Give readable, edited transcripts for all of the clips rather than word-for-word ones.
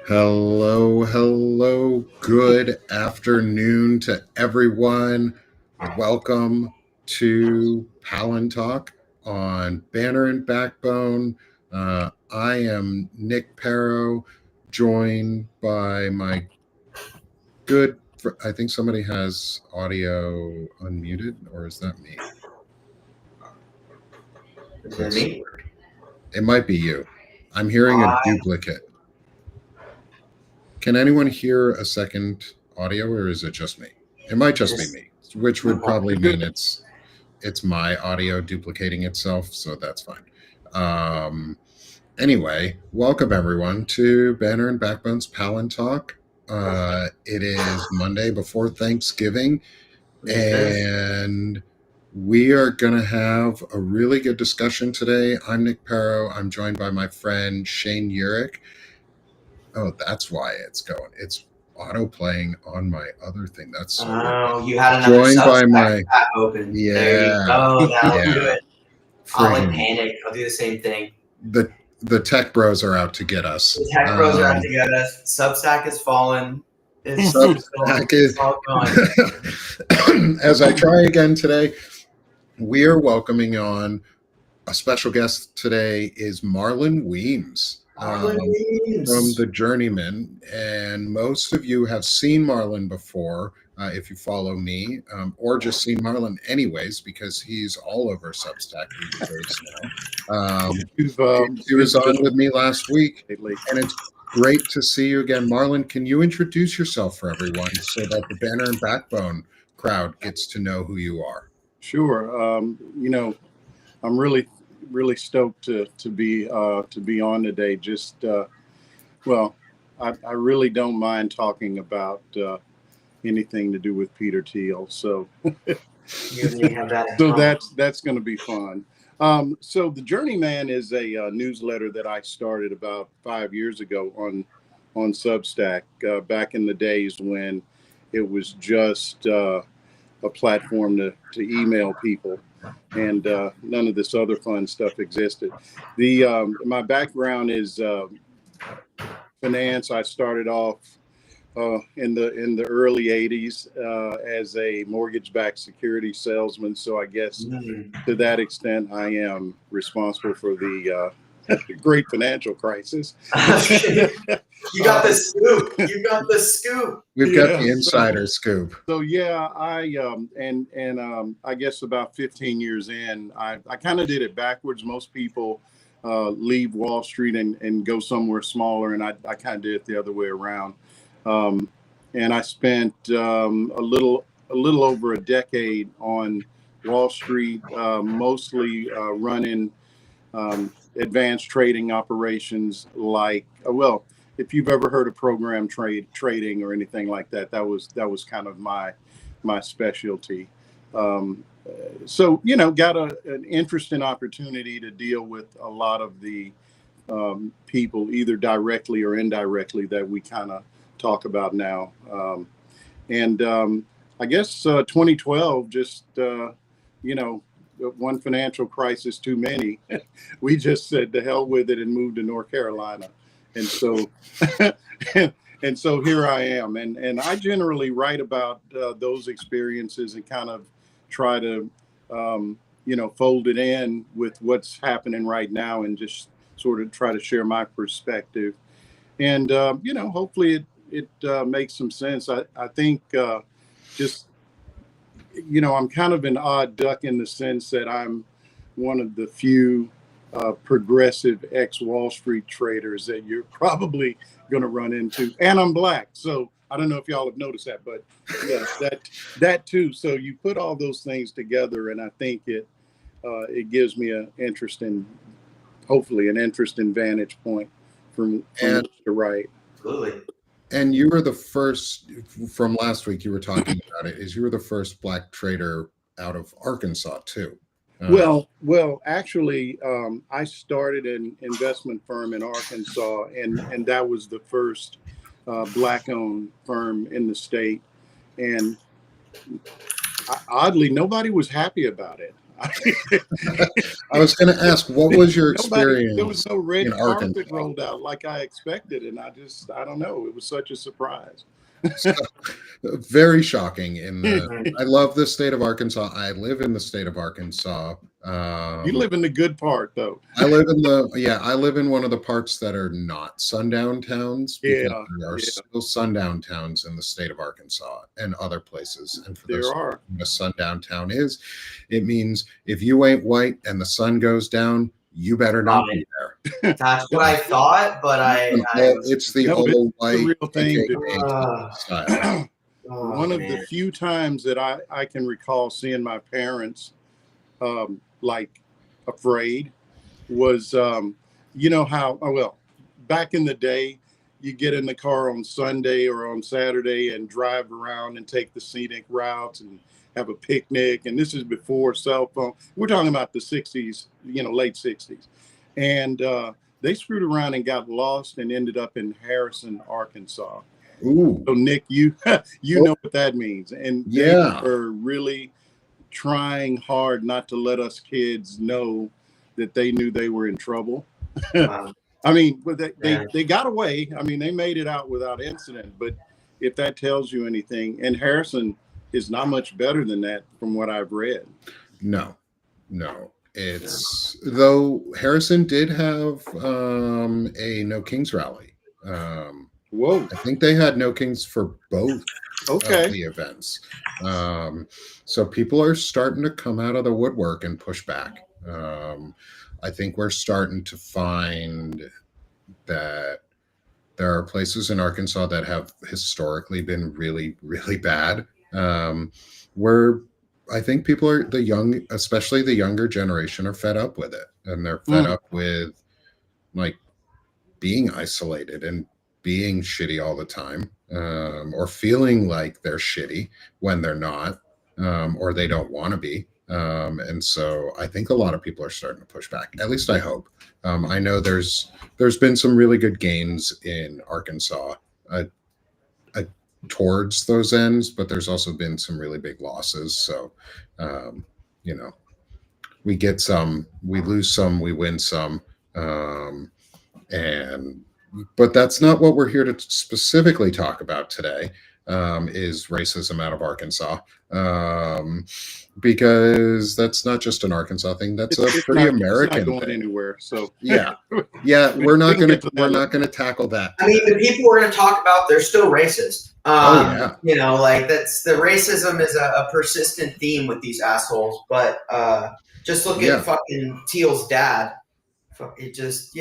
Hello. Good afternoon to everyone. Welcome to Palantalk on Banner and Backbone. I am Nick Paro, joined by my I think somebody has audio unmuted, or is that me? Is that me? It might be you. I'm hearing a duplicate. Can anyone hear a second audio, or is it just me? It might just be me, which would probably mean it's my audio duplicating itself, so that's fine. Anyway, welcome everyone to Banner and Backbone's Palantalk. It is Monday before Thanksgiving, and we are going to have a really good discussion today. I'm Nick Paro. I'm joined by my friend Shane Yirak. Oh, that's why it's going. It's auto playing on my other thing. That's so weird. You had another Joined by my tab open. Yeah. There you go. That'll do it. I'll panic. I'll do the same thing. The tech bros are out to get us. The tech bros are out to get us. Substack has fallen. It's all gone. As I try again today, we are welcoming on a special guest today is Marlon Weems. From the Journeyman, and most of you have seen Marlon before if you follow me, or just seen Marlon anyways, because he's all over Substack these days now. He was on with me last week, and it's great to see you again. Marlon, can you introduce yourself for everyone so that the Banner and Backbone crowd gets to know who you are? Sure. I'm really stoked to be on today. Just I really don't mind talking about anything to do with Peter Thiel. So that's going to be fun. So the Journeyman is a newsletter that I started about 5 years ago on Substack back in the days when it was just a platform to email people, and none of this other fun stuff existed. My background is finance. I started off in the early 80s as a mortgage-backed security salesman. So I guess to that extent, I am responsible for the great financial crisis. You got the scoop. We've got the insider scoop. So yeah, I guess about 15 years in, I kind of did it backwards. Most people leave Wall Street and go somewhere smaller, and I kind of did it the other way around. And I spent a little over a decade on Wall Street, mostly running advanced trading operations like, if you've ever heard of program trading or anything like that, that was kind of my specialty. So, got an interesting opportunity to deal with a lot of the people, either directly or indirectly, that we kind of talk about now. I guess 2012, just, one financial crisis too many. We just said to hell with it and moved to North Carolina. And so and so here I am. And I generally write about those experiences and kind of try to, fold it in with what's happening right now and just sort of try to share my perspective. And, hopefully it makes some sense. I think I'm kind of an odd duck in the sense that I'm one of the few progressive ex-Wall Street traders that you're probably going to run into. And I'm black. So I don't know if y'all have noticed that, but yeah, that too. So you put all those things together, and I think it gives me an interesting hopefully an interesting vantage point from which to write. Absolutely. And you were the first from last week. You were talking about it. Is you were the first black trader out of Arkansas too? Well, actually, I started an investment firm in Arkansas, and that was the first black-owned firm in the state. And oddly, nobody was happy about it. I was going to ask, what was your experience? There was no red carpet rolled out like I expected, and I don't know. It was such a surprise. So, very shocking. I love the state of Arkansas. I live in the state of Arkansas. You live in the good part, though. I live in one of the parts that are not sundown towns, because there are still sundown towns in the state of Arkansas and other places. And for those what a sundown town is, it means if you ain't white and the sun goes down, you better not be there. That's what I thought, but it's the old white real thing. style. One of the few times that I can recall seeing my parents like afraid was you know how back in the day you get in the car on Sunday or on Saturday and drive around and take the scenic routes and have a picnic, and this is before cell phone. We're talking about the 60s, late 60s. And they screwed around and got lost and ended up in Harrison, Arkansas. Ooh. So Nick, you know what that means. And they were really trying hard not to let us kids know that they knew they were in trouble. I mean, but they got away. I mean, they made it out without incident. But if that tells you anything, and Harrison is not much better than that from what I've read. No. It's though Harrison did have a No Kings rally. Whoa! I think they had No Kings for both of the events. So people are starting to come out of the woodwork and push back. I think we're starting to find that there are places in Arkansas that have historically been really, really bad. Where I think people are especially the younger generation, are fed up with it, and they're fed up with like being isolated and being shitty all the time, or feeling like they're shitty when they're not, or they don't want to be. And so I think a lot of people are starting to push back. At least I hope. I know there's been some really good gains in Arkansas towards those ends, but there's also been some really big losses. So, we get some, we lose some, we win some. But that's not what we're here to specifically talk about today, is racism out of Arkansas. Because that's not just an Arkansas thing. That's a pretty American it's not going thing. Anywhere. So yeah, we're not gonna tackle that. I mean, the people we're gonna talk about, they're still racist. That's the racism is a persistent theme with these assholes. But just look at fucking Thiel's dad. It just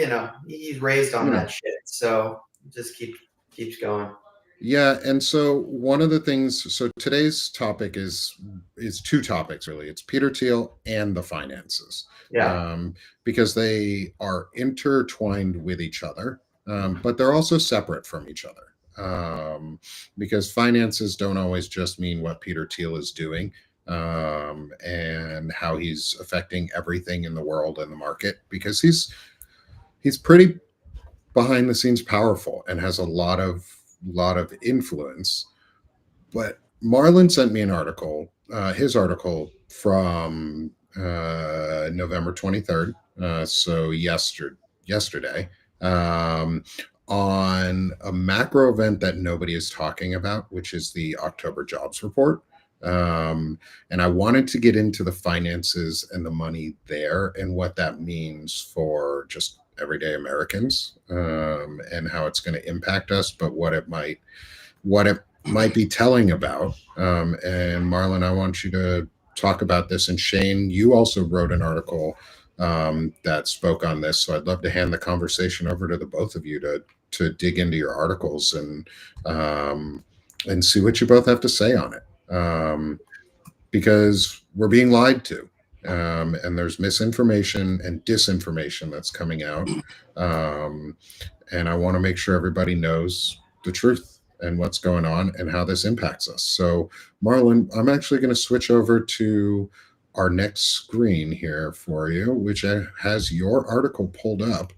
he's raised on that shit. So it just keeps going. Yeah, and so one of the things, so today's topic is two topics really. It's Peter Thiel and the finances. Because they are intertwined with each other, but they're also separate from each other. Because finances don't always just mean what Peter Thiel is doing, and how he's affecting everything in the world and the market, because he's pretty behind the scenes powerful and has a lot of influence. But Marlon sent me an article, his article from November 23rd, so yesterday, on a macro event that nobody is talking about, which is the October jobs report. And I wanted to get into the finances and the money there and what that means for just everyday Americans, and how it's going to impact us, but what it might be telling about. And Marlon, I want you to talk about this. And Shane, you also wrote an article that spoke on this. So I'd love to hand the conversation over to the both of you to dig into your articles and see what you both have to say on it. Because we're being lied to. and there's misinformation and disinformation that's coming out. And I want to make sure everybody knows the truth and what's going on and how this impacts us. So, Marlon, I'm actually going to switch over to our next screen here for you, which has your article pulled up,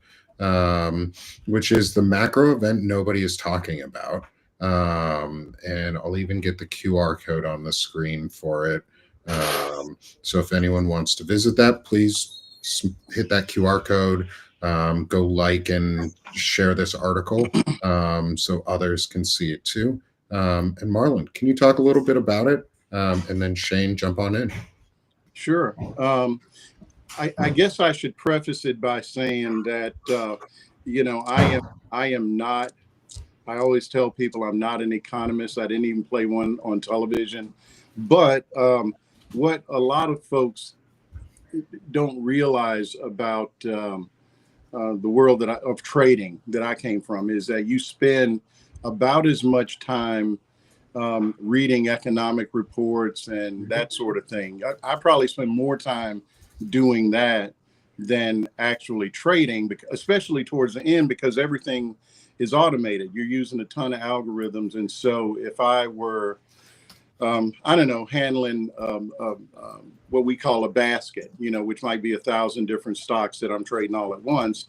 which is the macro event nobody is talking about. And I'll even get the QR code on the screen for it. So if anyone wants to visit that, please hit that QR code. Go like and share this article so others can see it too. And Marlon, can you talk a little bit about it? And then Shane, jump on in. Sure. I guess I should preface it by saying that, I am not, I always tell people I'm not an economist. I didn't even play one on television. But what a lot of folks don't realize about the world of trading that I came from is that you spend about as much time reading economic reports and that sort of thing. I probably spend more time doing that than actually trading, especially towards the end, because everything is automated. You're using a ton of algorithms. And so if I were, I don't know, handling what we call a basket, which might be 1,000 different stocks that I'm trading all at once,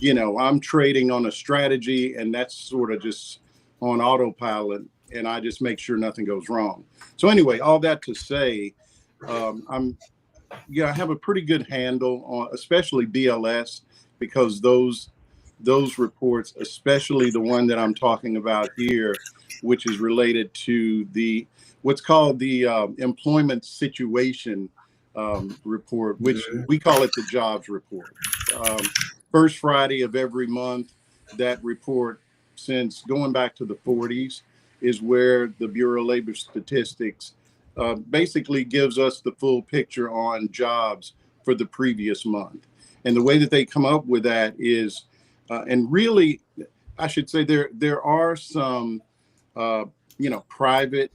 I'm trading on a strategy, and that's sort of just on autopilot, and I just make sure nothing goes wrong. So anyway, all that to say, I have a pretty good handle on, especially BLS, because those reports, especially the one that I'm talking about here, which is related to what's called the employment situation report, which we call it the jobs report. First Friday of every month, that report, since going back to the 40s, is where the Bureau of Labor Statistics basically gives us the full picture on jobs for the previous month. And the way that they come up with that is, and really, I should say there are some, private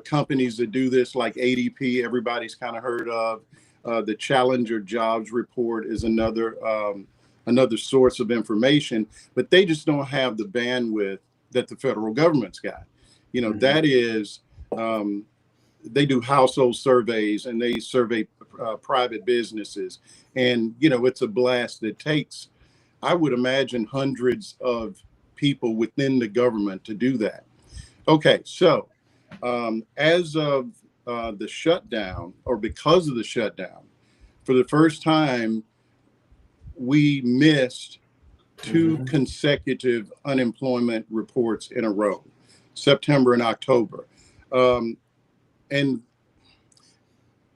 companies that do this, like ADP, everybody's kind of heard of. The Challenger Jobs Report is another source of information, but they just don't have the bandwidth that the federal government's got. That is, they do household surveys and they survey private businesses. And, it's a blast that takes, I would imagine, hundreds of people within the government to do that. Okay, so as of the shutdown, or because of the shutdown, for the first time, we missed two consecutive unemployment reports in a row, September and October. And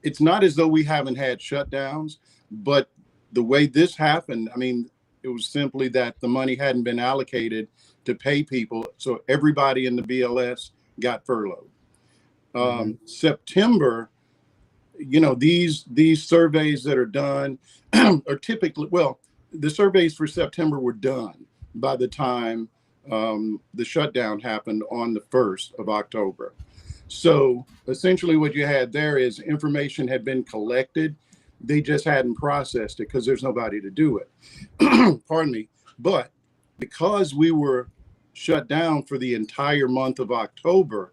it's not as though we haven't had shutdowns, but the way this happened, it was simply that the money hadn't been allocated to pay people. So everybody in the BLS got furloughed. September, these surveys that are done are typically, the surveys for September were done by the time the shutdown happened on the 1st of October. So essentially what you had there is information had been collected. They just hadn't processed it because there's nobody to do it. Pardon me. But because we were shut down for the entire month of October,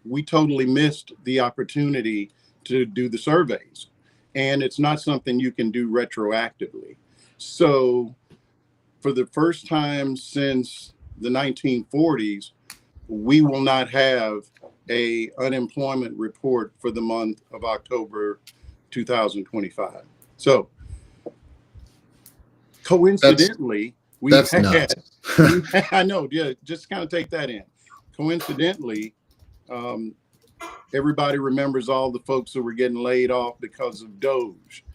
we totally missed the opportunity to do the surveys. And it's not something you can do retroactively. So for the first time since the 1940s, we will not have a unemployment report for the month of October 2025. So coincidentally, I know, yeah, just kind of take that in. Coincidentally, everybody remembers all the folks who were getting laid off because of Doge.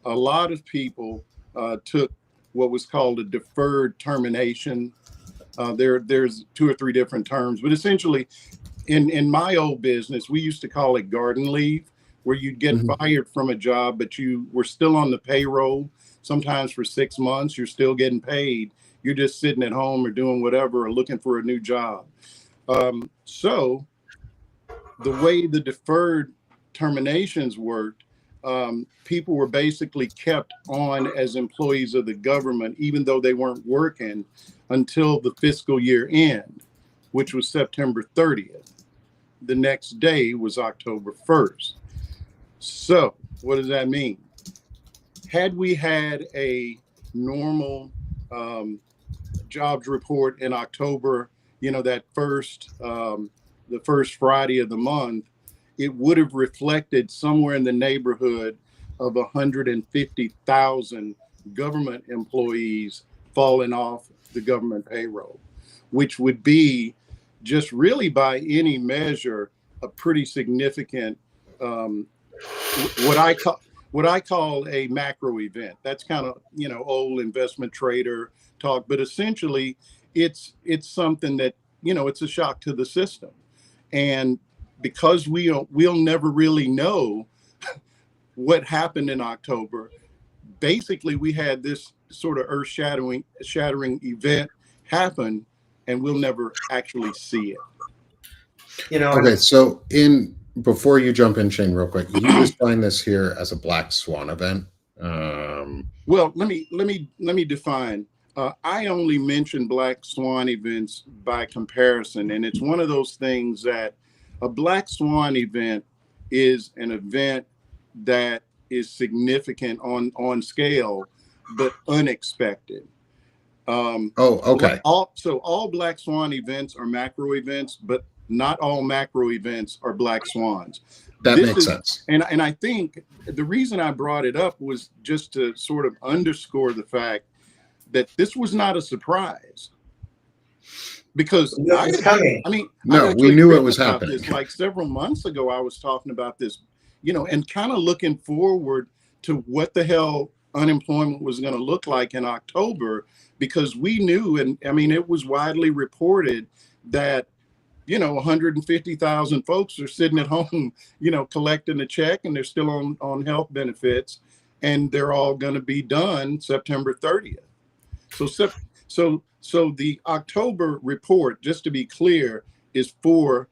A lot of people took what was called a deferred termination. There's 2 or 3 different terms, but essentially in my old business, we used to call it garden leave, where you'd get fired from a job, but you were still on the payroll. Sometimes for 6 months, you're still getting paid. You're just sitting at home or doing whatever or looking for a new job. So the way the deferred terminations worked, people were basically kept on as employees of the government, even though they weren't working until the fiscal year end, which was September 30th. The next day was October 1st. So what does that mean? Had we had a normal jobs report in October, that the first Friday of the month, it would have reflected somewhere in the neighborhood of 150,000 government employees falling off the government payroll, which would be just really by any measure a pretty significant what I call a macro event. That's kind of old investment trader talk, but essentially it's something that it's a shock to the system. And because we'll never really know what happened in October, basically we had this sort of earth-shattering event happen, and we'll never actually see it. Okay, so before you jump in, Shane, real quick, you define this here as a black swan event. Well, let me define. I only mention black swan events by comparison, and it's one of those things that a black swan event is an event that is significant on scale, but unexpected. Okay. All black swan events are macro events, but not all macro events are black swans. That makes sense. And I think the reason I brought it up was just to sort of underscore the fact that this was not a surprise. Because we knew it was happening. Like several months ago, I was talking about this, and kind of looking forward to what the hell unemployment was going to look like in October, because we knew, and I mean, it was widely reported that 150,000 folks are sitting at home, collecting a check, and they're still on health benefits, and they're all going to be done September 30th. So the October report, just to be clear, is for,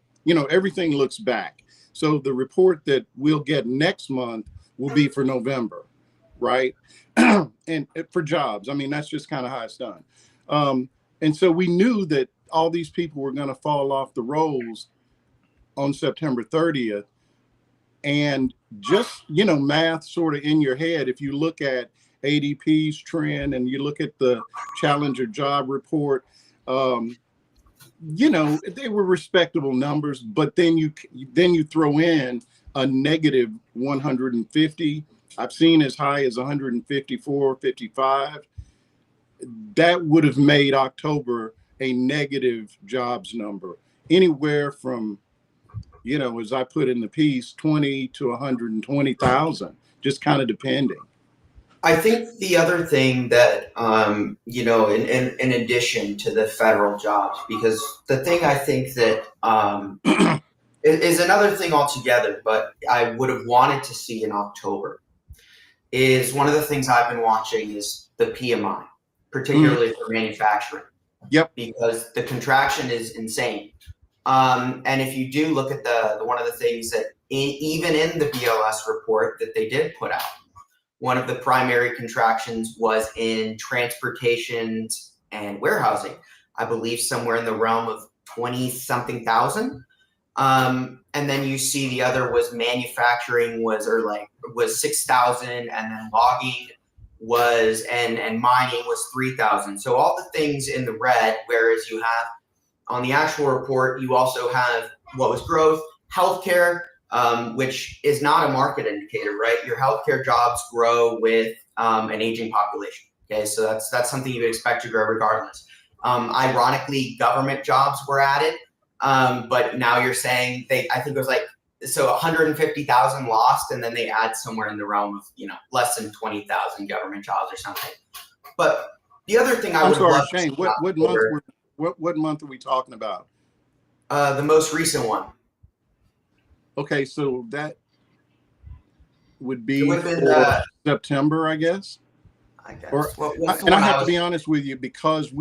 everything looks back. So the report that we'll get next month will be for November, right? And for jobs, I mean, that's just kind of how it's done. And so we knew that all these people were going to fall off the rolls on September 30th. And just, math sort of in your head, if you look at ADP's trend and you look at the Challenger job report, they were respectable numbers, but then you throw in a negative 150. I've seen as high as 154, 55. That would have made October a negative jobs number, anywhere from, as I put in the piece, 20 to 120,000, just kind of depending. I think the other thing that, in addition to the federal jobs, because the thing I think that is another thing altogether, but I would have wanted to see in October, is one of the things I've been watching is the PMI, particularly for manufacturing. Yep. Because the contraction is insane. And if you do look at the one of the things that even in the BLS report that they did put out, one of the primary contractions was in transportation and warehousing. I believe somewhere in the realm of 20-something thousand. And then you see the other was manufacturing was 6,000, and then logging was and mining was 3,000. So all the things in the red, whereas you have on the actual report, you also have what was growth, healthcare, which is not a market indicator, right? Your healthcare jobs grow with an aging population. Okay, so that's something you would expect to grow regardless. Ironically, government jobs were added, but now you're saying I think it was 150,000 lost, and then they add somewhere in the realm of less than 20,000 government jobs or something. But the other thing I'm sorry, Shane, what month are we talking about? The most recent one. Okay, so that would be for September, I guess. I guess. And I have to be honest with you, because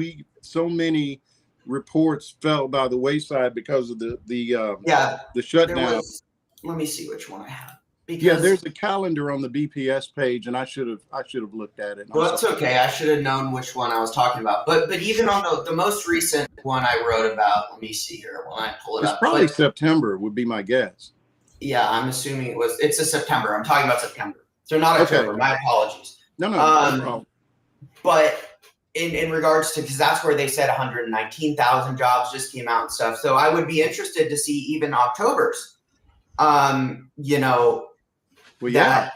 so many reports fell by the wayside because of the shutdown. Let me see which one I have. Because there's a calendar on the BPS page, and I should have looked at it. Well, it's okay. I should have known which one I was talking about. But even on the most recent one I wrote about, let me see here when I pull it up. It's probably September would be my guess. Yeah, I'm assuming it's a September. I'm talking about September. So not October. Okay. My apologies. No problem. But in regards to, because that's where they said 119,000 jobs just came out and stuff. So I would be interested to see even October's. Well, yeah.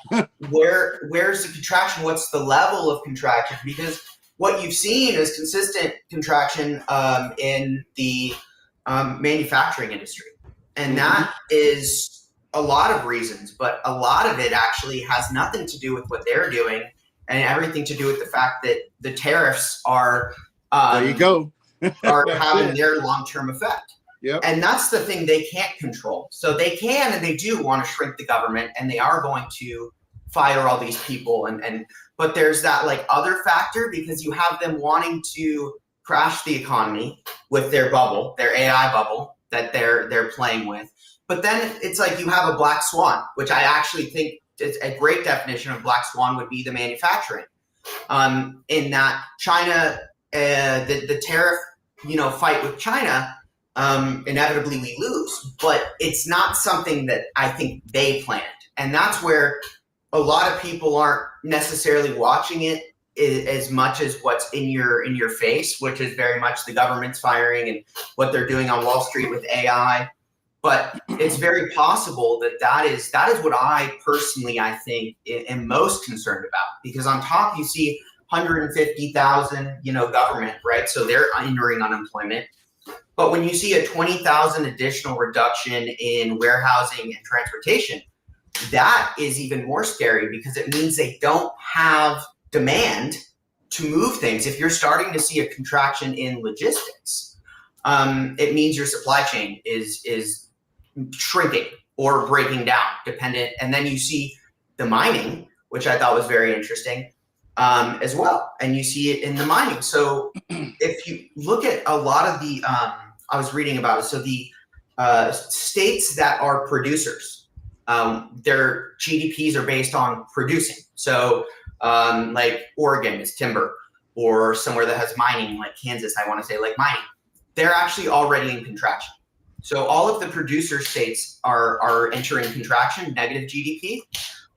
where's the contraction? What's the level of contraction? Because what you've seen is consistent contraction in the manufacturing industry, and that is a lot of reasons, but a lot of it actually has nothing to do with what they're doing, and everything to do with the fact that the tariffs are there you go are having their long-term effect. Yep. And that's the thing they can't control. So they can and they do want to shrink the government, and they are going to fire all these people. But there's that like other factor, because you have them wanting to crash the economy with their bubble, their AI bubble that they're playing with. But then it's like you have a black swan, which I actually think is a great definition of black swan would be the manufacturing. In that China, the tariff, fight with China. Inevitably we lose, but it's not something that I think they planned. And that's where a lot of people aren't necessarily watching it as much as what's in your face, which is very much the government's firing and what they're doing on Wall Street with AI. But it's very possible that is what I personally, I think, am most concerned about, because on top you see 150,000, government, right? So they're entering unemployment. But when you see a 20,000 additional reduction in warehousing and transportation, that is even more scary, because it means they don't have demand to move things. If you're starting to see a contraction in logistics, it means your supply chain is shrinking or breaking down, dependent. And then you see the mining, which I thought was very interesting. As well, and you see it in the mining. So if you look at a lot of the, I was reading about it. So the states that are producers, their GDPs are based on producing. So like Oregon is timber, or somewhere that has mining, like Kansas, I want to say, like mining. They're actually already in contraction. So all of the producer states are entering contraction, negative GDP.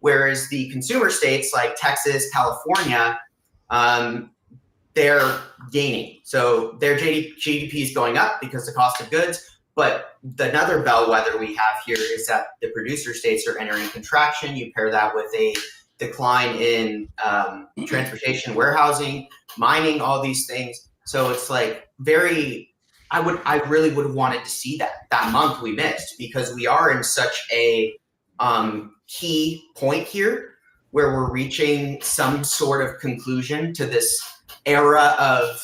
Whereas the consumer states like Texas, California, they're gaining. So their GDP is going up because the cost of goods. But another bellwether we have here is that the producer states are entering contraction. You pair that with a decline in transportation, warehousing, mining, all these things. So it's like I really would have wanted to see that month we missed, because we are in such a key point here where we're reaching some sort of conclusion to this era of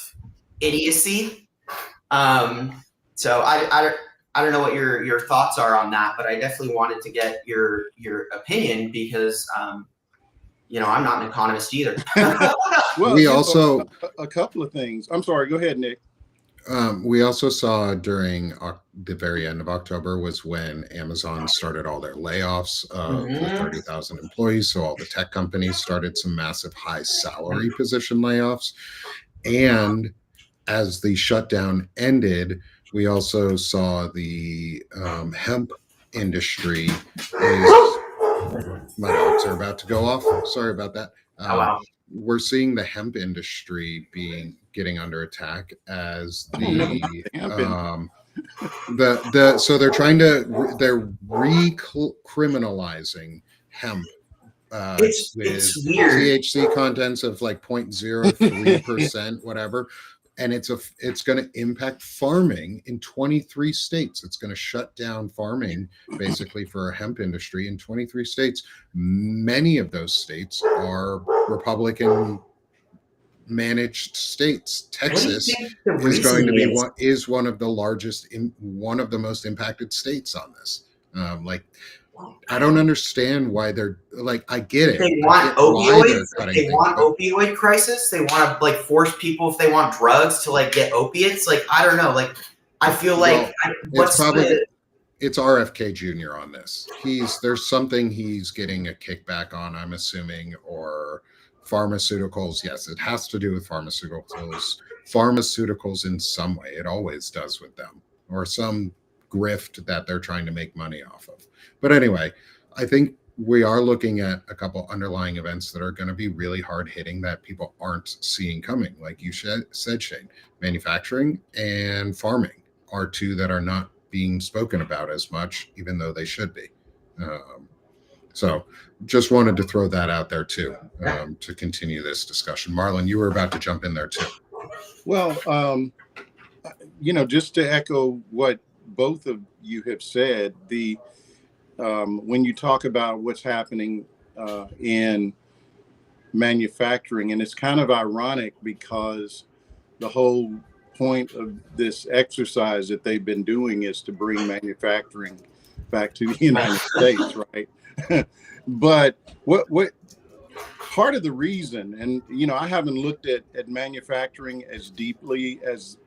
idiocy. So I don't know what your thoughts are on that, but I definitely wanted to get your opinion, because I'm not an economist either. Well, we also a couple of things. I'm sorry, go ahead, Nick. We also saw during the very end of October was when Amazon started all their layoffs of 30,000 employees. So all the tech companies started some massive high salary position layoffs. And as the shutdown ended, we also saw the hemp industry my dogs are about to go off. Sorry about that. Wow. We're seeing the hemp industry getting under attack as so they're recriminalizing hemp it's weird. THC contents of like 0.03%, whatever. And it's going to impact farming in 23 states. It's going to shut down farming basically for a hemp industry in 23 states. Many of those states are Republican managed states. Texas is going to be one of the largest, one of the most impacted states on this. I don't understand why they're like. I get it. They want opioids. They want opioid crisis. They want to force people, if they want drugs, to get opiates. I don't know. I feel like it's RFK Jr. on this. There's something he's getting a kickback on, I'm assuming, or pharmaceuticals. Yes, it has to do with pharmaceuticals in some way. It always does with them, or some grift that they're trying to make money off of. But anyway, I think we are looking at a couple underlying events that are going to be really hard hitting that people aren't seeing coming. Like you said, Shane, manufacturing and farming are two that are not being spoken about as much, even though they should be. So just wanted to throw that out there too, to continue this discussion. Marlon, you were about to jump in there too. Well, just to echo what both of you have said, when you talk about what's happening in manufacturing, and it's kind of ironic because the whole point of this exercise that they've been doing is to bring manufacturing back to the United States, right? But what part of the reason, and I haven't looked at manufacturing as deeply as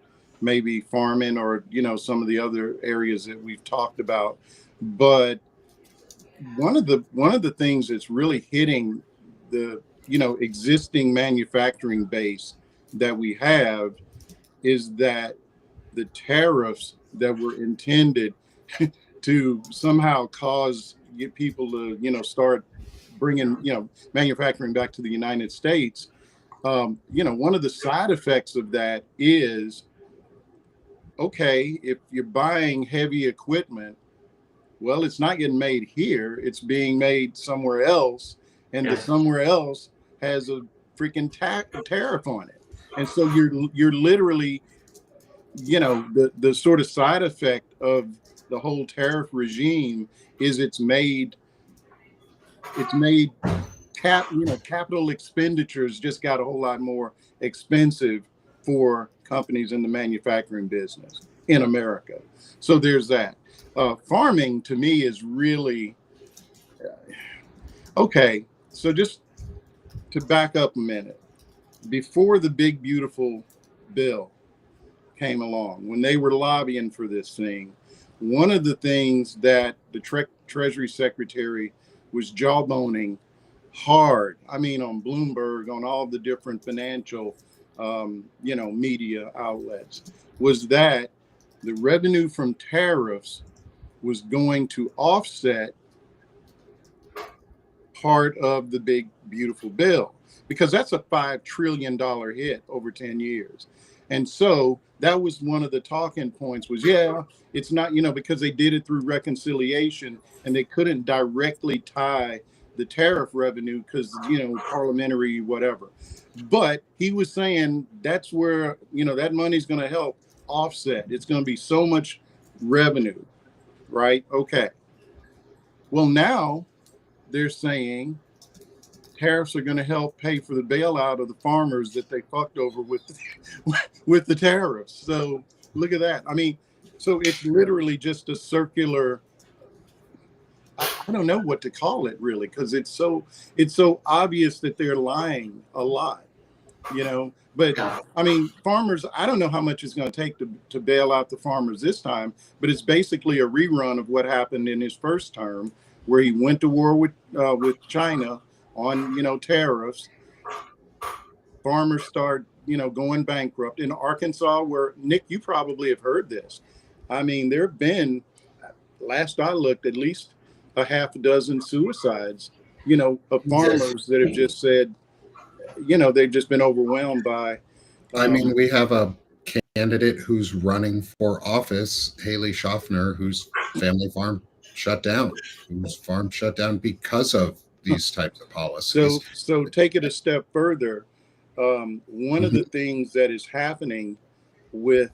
maybe farming or some of the other areas that we've talked about, but one of the things that's really hitting the existing manufacturing base that we have is that the tariffs that were intended to somehow get people to start bringing manufacturing back to the United States. One of the side effects of that is, okay, if you're buying heavy equipment, well, it's not getting made here, it's being made somewhere else, and the somewhere else has a freaking tariff on it. And so you're literally, the sort of side effect of the whole tariff regime is it's made capital expenditures just got a whole lot more expensive for companies in the manufacturing business in America. So there's that. Farming to me is really okay. So just to back up a minute, before the big beautiful bill came along, when they were lobbying for this thing, one of the things that the Treasury Secretary was jawboning hard, on Bloomberg, on all the different financial, media outlets, was that the revenue from tariffs was going to offset part of the big beautiful bill, because that's a $5 trillion hit over 10 years. And so that was one of the talking points was, it's not, because they did it through reconciliation and they couldn't directly tie the tariff revenue because, parliamentary, whatever. But he was saying that's where, that money's going to help offset. It's going to be so much revenue, right? Okay. Well, now they're saying tariffs are going to help pay for the bailout of the farmers that they fucked over with the tariffs. So look at that. So it's literally just a circular, I don't know what to call it really, because it's so obvious that they're lying a lot, but farmers, I don't know how much it's going to take to bail out the farmers this time, but it's basically a rerun of what happened in his first term, where he went to war with China on, tariffs. Farmers start, going bankrupt in Arkansas, where, Nick, you probably have heard this. There have been, last I looked, at least a half a dozen suicides, of farmers that have just said, they've just been overwhelmed by. We have a candidate who's running for office, Haley Schaffner, whose family farm shut down, because of these types of policies. So take it a step further. One of the things that is happening with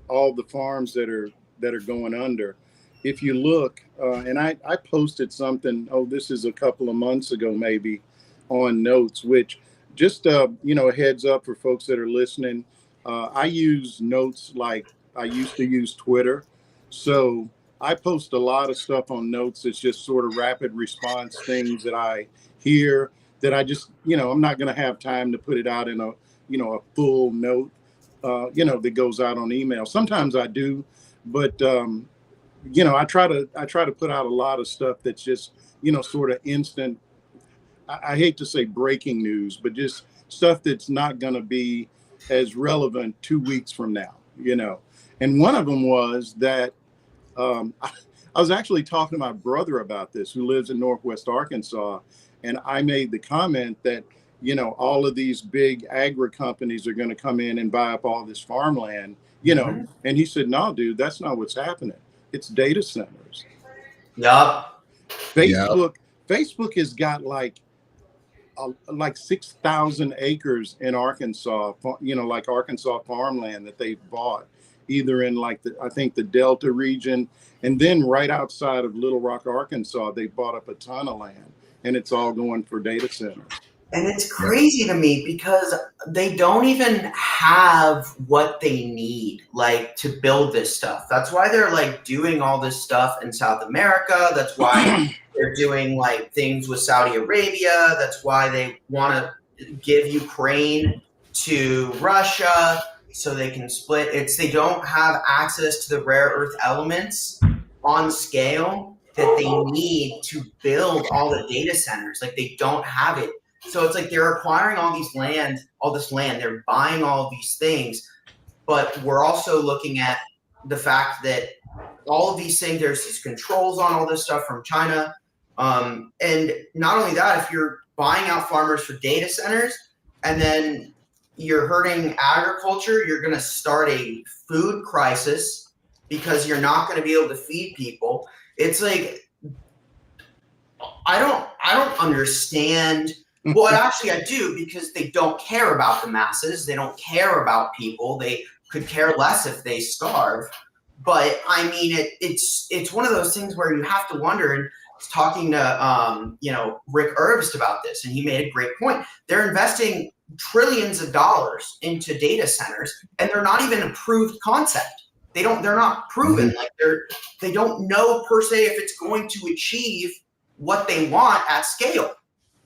all the farms that are going under, if you look, and I posted something, this is a couple of months ago maybe, on Notes, which just a heads up for folks that are listening. I use Notes like I used to use Twitter, so I post a lot of stuff on Notes. It's just sort of rapid response things that I hear that I just, I'm not going to have time to put it out in a full note, that goes out on email. Sometimes I do, but I try to put out a lot of stuff that's just, sort of instant. I hate to say breaking news, but just stuff that's not going to be as relevant 2 weeks from now, And one of them was that I was actually talking to my brother about this, who lives in Northwest Arkansas, and I made the comment that, all of these big agri companies are going to come in and buy up all this farmland, and he said, no, dude, that's not what's happening. It's data centers. Yup. Facebook has got like 6,000 acres in Arkansas, like Arkansas farmland that they've bought, either in I think the Delta region, and then right outside of Little Rock, Arkansas, they bought up a ton of land, and it's all going for data centers. And it's crazy to me because they don't even have what they need, like, to build this stuff. That's why they're like doing all this stuff in South America. That's why they're doing like things with Saudi Arabia. That's why they want to give Ukraine to Russia so they can split. They don't have access to the rare earth elements on scale that they need to build all the data centers. Like, they don't have it. So it's like they're acquiring all this land, they're buying all these things, but we're also looking at the fact that all of these things, there's these controls on all this stuff from China. And not only that, if you're buying out farmers for data centers and then you're hurting agriculture, you're going to start a food crisis because you're not going to be able to feed people. It's like, I don't understand. Well, actually, I do, because they don't care about the masses. They don't care about people. They could care less if they starve. But I mean, it's one of those things where you have to wonder. And I was talking to Rick Herbst about this, and he made a great point. They're investing trillions of dollars into data centers, and they're not even a proved concept. They're not proven. Like, they don't know per se if it's going to achieve what they want at scale.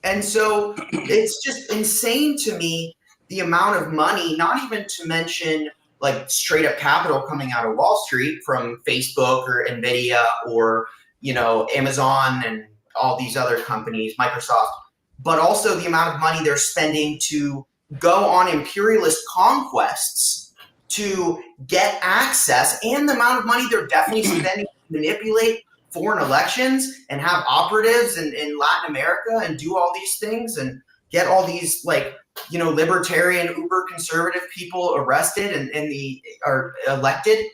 And so it's just insane to me, the amount of money, not even to mention like straight up capital coming out of Wall Street from Facebook or Nvidia or, Amazon and all these other companies, Microsoft, but also the amount of money they're spending to go on imperialist conquests to get access, and the amount of money they're definitely spending to manipulate foreign elections and have operatives in Latin America and do all these things and get all these libertarian, uber conservative people arrested and are elected.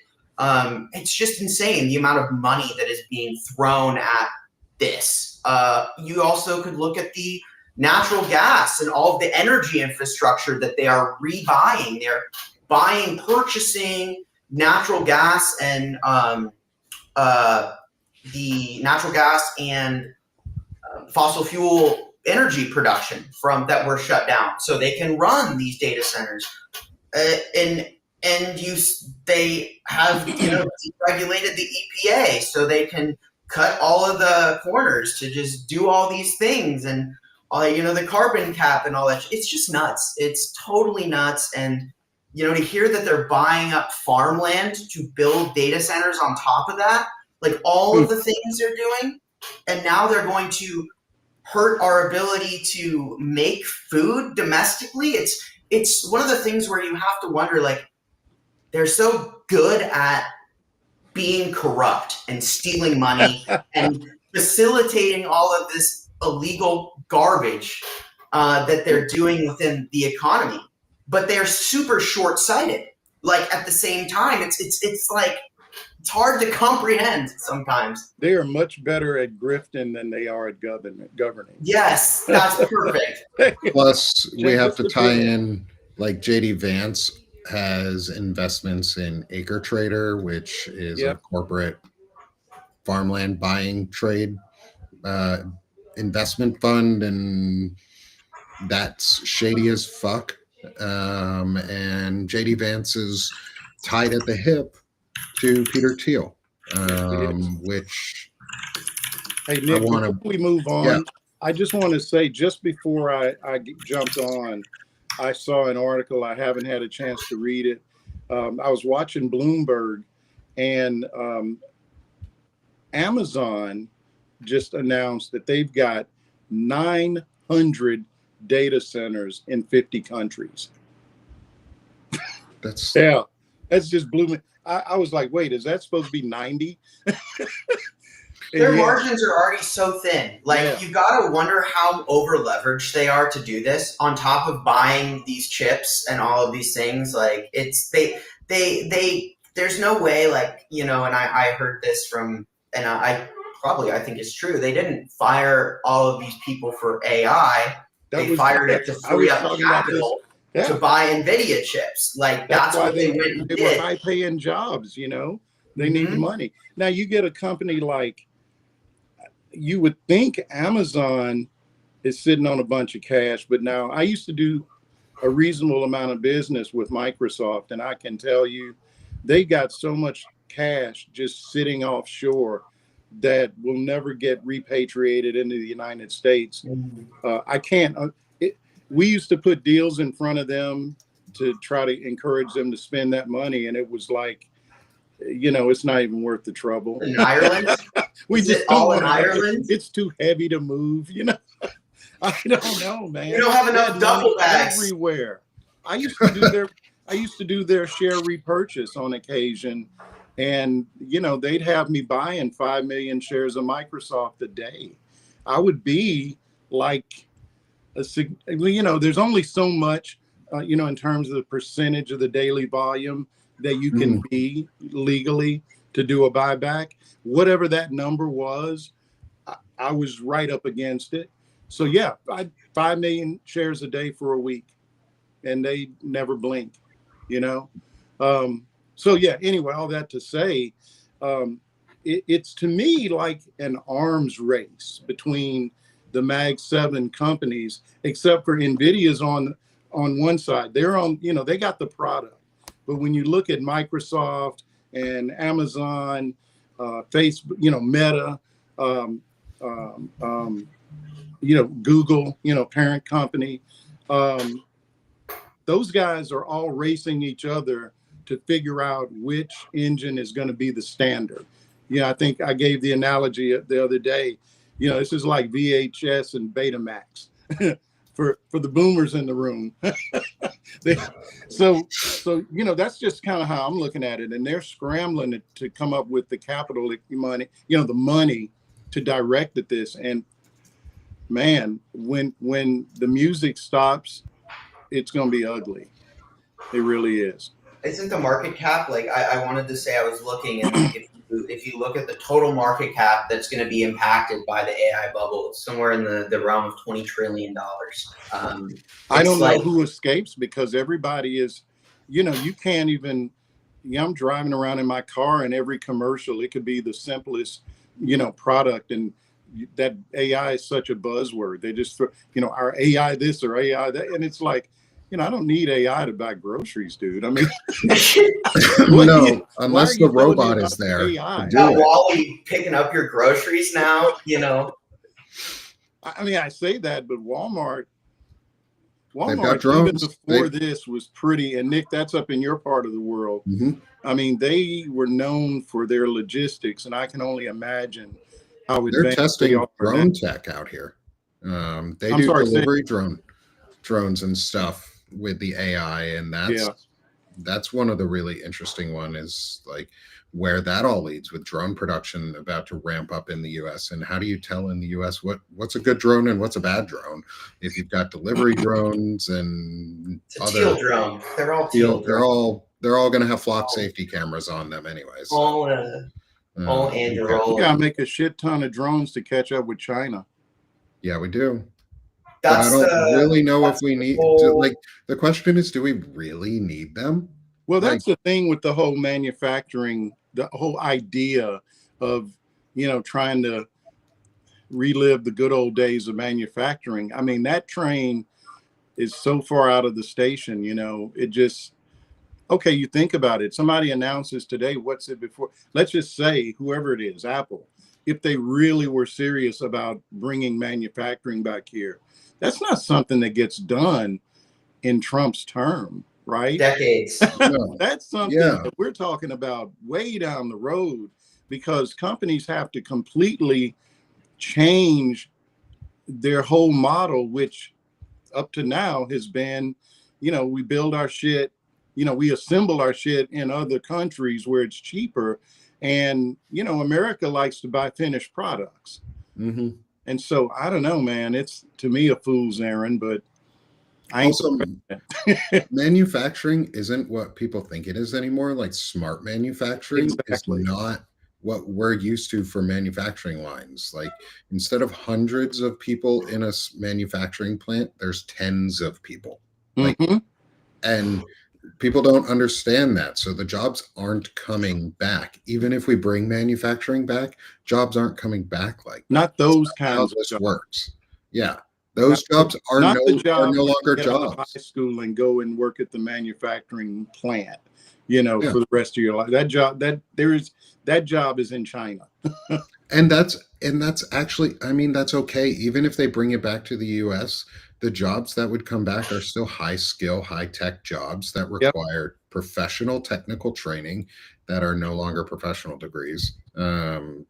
It's just insane, the amount of money that is being thrown at this. You also could look at the natural gas and all of the energy infrastructure that they are rebuying. They're purchasing natural gas and the natural gas and fossil fuel energy production that were shut down, so they can run these data centers. They have deregulated the EPA, so they can cut all of the corners to just do all these things, and the carbon cap and all that. It's just nuts. It's totally nuts. And to hear that they're buying up farmland to build data centers on top of that. Like, all of the things they're doing, and now they're going to hurt our ability to make food domestically. It's one of the things where you have to wonder, like, they're so good at being corrupt and stealing money and facilitating all of this illegal garbage that they're doing within the economy. But they're super short-sighted. Like, at the same time, it's like, it's hard to comprehend sometimes. They are much better at grifting than they are at governing. Yes, that's perfect. Plus, we have to tie in, like, JD Vance has investments in Acre Trader, which is a corporate farmland buying trade investment fund, and that's shady as fuck. And JD Vance is tied at the hip to Peter Thiel, which Hey, Nick, before we move on, I just want to say, just before I jumped on, I saw an article. I haven't had a chance to read it. I was watching Bloomberg, and Amazon just announced that they've got 900 data centers in 50 countries. That's just blew me. I was like, wait, is that supposed to be 90? Their margins are already so thin. Like, you got to wonder how over leveraged they are to do this on top of buying these chips and all of these things. Like, it's there's no way, like, you know, and I heard this from, and I think it's true. They didn't fire all of these people for AI. They fired it to free up capital to buy NVIDIA chips. Like, that's what they went and did. They were high-paying jobs, you know. They need the money. Now, you get a company like, you would think Amazon is sitting on a bunch of cash, but now I used to do a reasonable amount of business with Microsoft, and I can tell you they got so much cash just sitting offshore that will never get repatriated into the United States. I can't. We used to put deals in front of them to try to encourage them to spend that money, and it was like, you know, it's not even worth the trouble. In Ireland? We just all in Ireland? It's too heavy to move, you know. I don't know, man. You don't have enough duffel bags everywhere. I used to do their share repurchase on occasion, and you know, they'd have me buying 5 million shares of Microsoft a day. I would be like you know, there's only so much, you know, in terms of the percentage of the daily volume that you can be legally to do a buyback. Whatever that number was, I was right up against it. So yeah, 5 million shares a day for a week, and they never blink, you know? So yeah, anyway, all that to say, it's to me like an arms race between the Mag 7 companies, except for NVIDIA's on one side. They're on, you know, they got the product. But when you look at Microsoft and Amazon, Facebook, you know, Meta, you know, Google, you know, parent company, those guys are all racing each other to figure out which engine is going to be the standard. You know, I think I gave the analogy the other day, you know, this is like VHS and Betamax for the boomers in the room. So, you know, that's just kind of how I'm looking at it. And they're scrambling to come up with the capital money, you know, the money to direct at this. And man, when the music stops, it's going to be ugly. It really is. Isn't the market cap, like I wanted to say, I was looking, and like if you look at the total market cap that's going to be impacted by the AI bubble, it's somewhere in the realm of $20 trillion. I don't know who escapes, because everybody is, you know, you can't even, I'm driving around in my car, and every commercial, it could be the simplest, you know, product. And that AI is such a buzzword. They just, you know, our AI this or AI that. And it's like, you know, I don't need AI to buy groceries, dude. I mean, no, unless the robot is there. Wally picking up your groceries now, you know. I mean, I say that, but Walmart got drones. Even before this was pretty, and Nick, that's up in your part of the world. I mean, they were known for their logistics, and I can only imagine how they're testing drone tech out here. They do delivery drones and stuff with the AI, and that's one of the really interesting one is like where that all leads with drone production about to ramp up in the US. And how do you tell in the US what's a good drone and what's a bad drone if you've got delivery drones and it's a Thiel drone. They're all Thiel. They're all going to have flock safety cameras on them anyways. All Android. We gotta make a shit ton of drones to catch up with China. Yeah, we do. But I don't really know if we need to, like, the question is, do we really need them? Well, that's the thing with the whole manufacturing, the whole idea of, you know, trying to relive the good old days of manufacturing. I mean, that train is so far out of the station, you know, it just, okay, you think about it. Somebody announces today, what's it before? Let's just say, whoever it is, Apple, if they really were serious about bringing manufacturing back here, that's not something that gets done in Trump's term, right? Decades. That's something that we're talking about way down the road, because companies have to completely change their whole model, which up to now has been, we build our shit, we assemble our shit in other countries where it's cheaper. And, America likes to buy finished products. Mm-hmm. And so I don't know, man, it's to me a fool's errand, but I ain't also manufacturing isn't what people think it is anymore. Like smart manufacturing is not what we're used to for manufacturing lines. Like instead of hundreds of people in a manufacturing plant, there's tens of people. Like, and people don't understand that. So the jobs aren't coming back. Even if we bring manufacturing back, jobs aren't coming back like that. Not those kinds of jobs. Works. Yeah. Those jobs are no longer jobs. High school and go and work at the manufacturing plant, for the rest of your life. That job is in China. and that's actually, I mean, that's okay. Even if they bring it back to the US, the jobs that would come back are still high skill, high tech jobs that require professional technical training that are no longer professional degrees. Stupid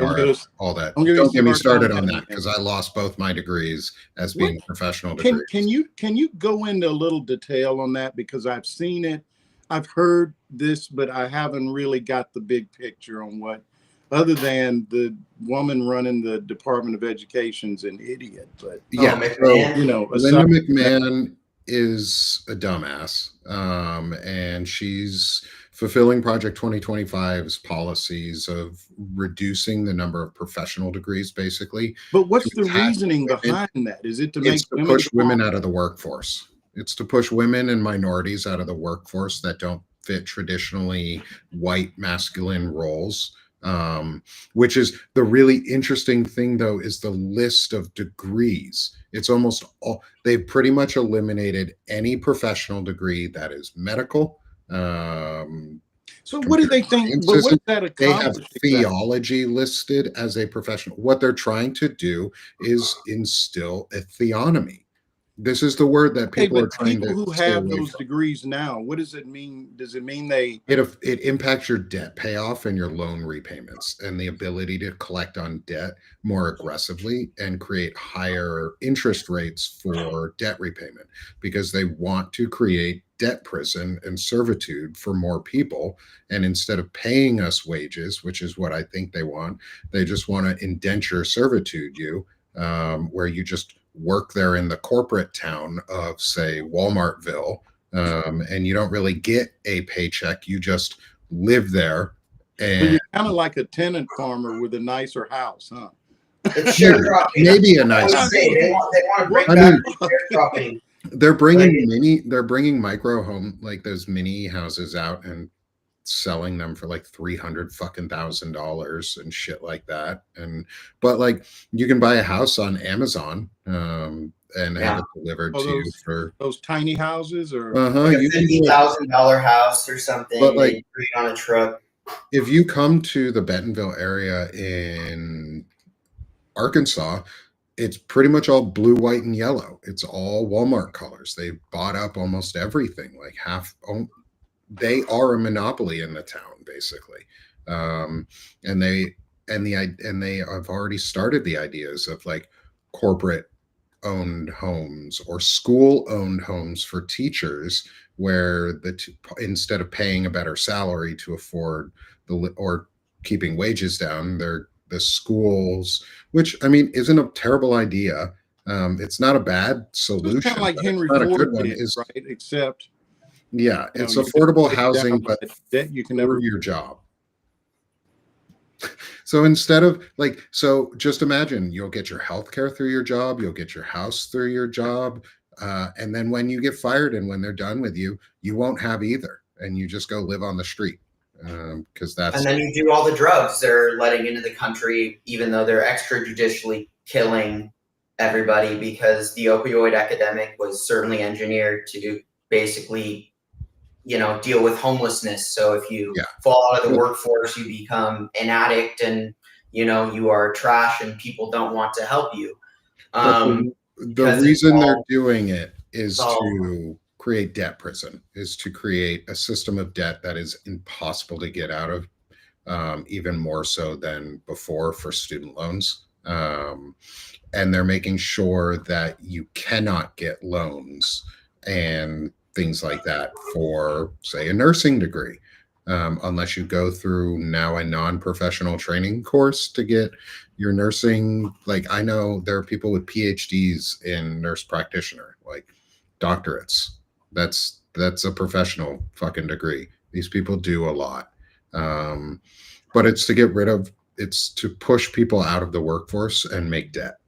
RF, all that. Don't get me started on that because I lost both my degrees as being professional degrees. Can you go into a little detail on that? Because I've seen it, I've heard this, but I haven't really got the big picture on what, other than the woman running the Department of Education's an idiot. But yeah, Linda McMahon is a dumbass, and she's fulfilling Project 2025's policies of reducing the number of professional degrees, basically. But what's the reasoning behind that? Is it to push women out of the workforce? It's to push women and minorities out of the workforce that don't fit traditionally white masculine roles. Which is the really interesting thing, though, is the list of degrees. It's almost all, they've pretty much eliminated any professional degree that is medical. So what do they think? What does that accomplish? They have theology listed as a professional. What they're trying to do is instill a theonomy. This is the word that people are trying to. People who have those degrees now, what does it mean? Does it mean it impacts your debt payoff and your loan repayments and the ability to collect on debt more aggressively and create higher interest rates for debt repayment because they want to create debt prison and servitude for more people. And instead of paying us wages, which is what I think they want, they just want to indenture servitude you, where you just work there in the corporate town of, say, Walmartville, and you don't really get a paycheck. You just live there. And so you're kind of like a tenant farmer with a nicer house, huh? Maybe a nice house. They want to bring back sharecropping. They're bringing micro home, like those mini houses out and selling them for like $300,000 and shit like that. But like you can buy a house on Amazon and have it delivered to you for those tiny houses or like a $50,000 house or something. But like on a truck. If you come to the Bentonville area in Arkansas, it's pretty much all blue, white, and yellow. It's all Walmart colors. They bought up almost everything, like they are a monopoly in the town, basically, and they have already started the ideas of like corporate-owned homes or school-owned homes for teachers, where instead of paying a better salary to afford or keeping wages down, the schools, which I mean isn't a terrible idea. It's not a bad solution. It's kind of like Henry Ford did, right? Except. Yeah, it's affordable housing, but that you can never your job. So instead of just imagine you'll get your health care through your job, you'll get your house through your job, and then when you get fired and when they're done with you, you won't have either, and you just go live on the street because that's. And then you do all the drugs they're letting into the country, even though they're extrajudicially killing everybody, because the opioid epidemic was certainly engineered to basically deal with homelessness. So if you fall out of the workforce, you become an addict and, you are trash and people don't want to help you. The reason they're doing it is to create debt prison, is to create a system of debt that is impossible to get out of even more so than before for student loans. And they're making sure that you cannot get loans and things like that for, say, a nursing degree, unless you go through now a non-professional training course to get your nursing. Like, I know there are people with PhDs in nurse practitioner, like doctorates. That's a professional fucking degree. These people do a lot. But it's to push people out of the workforce and make debt.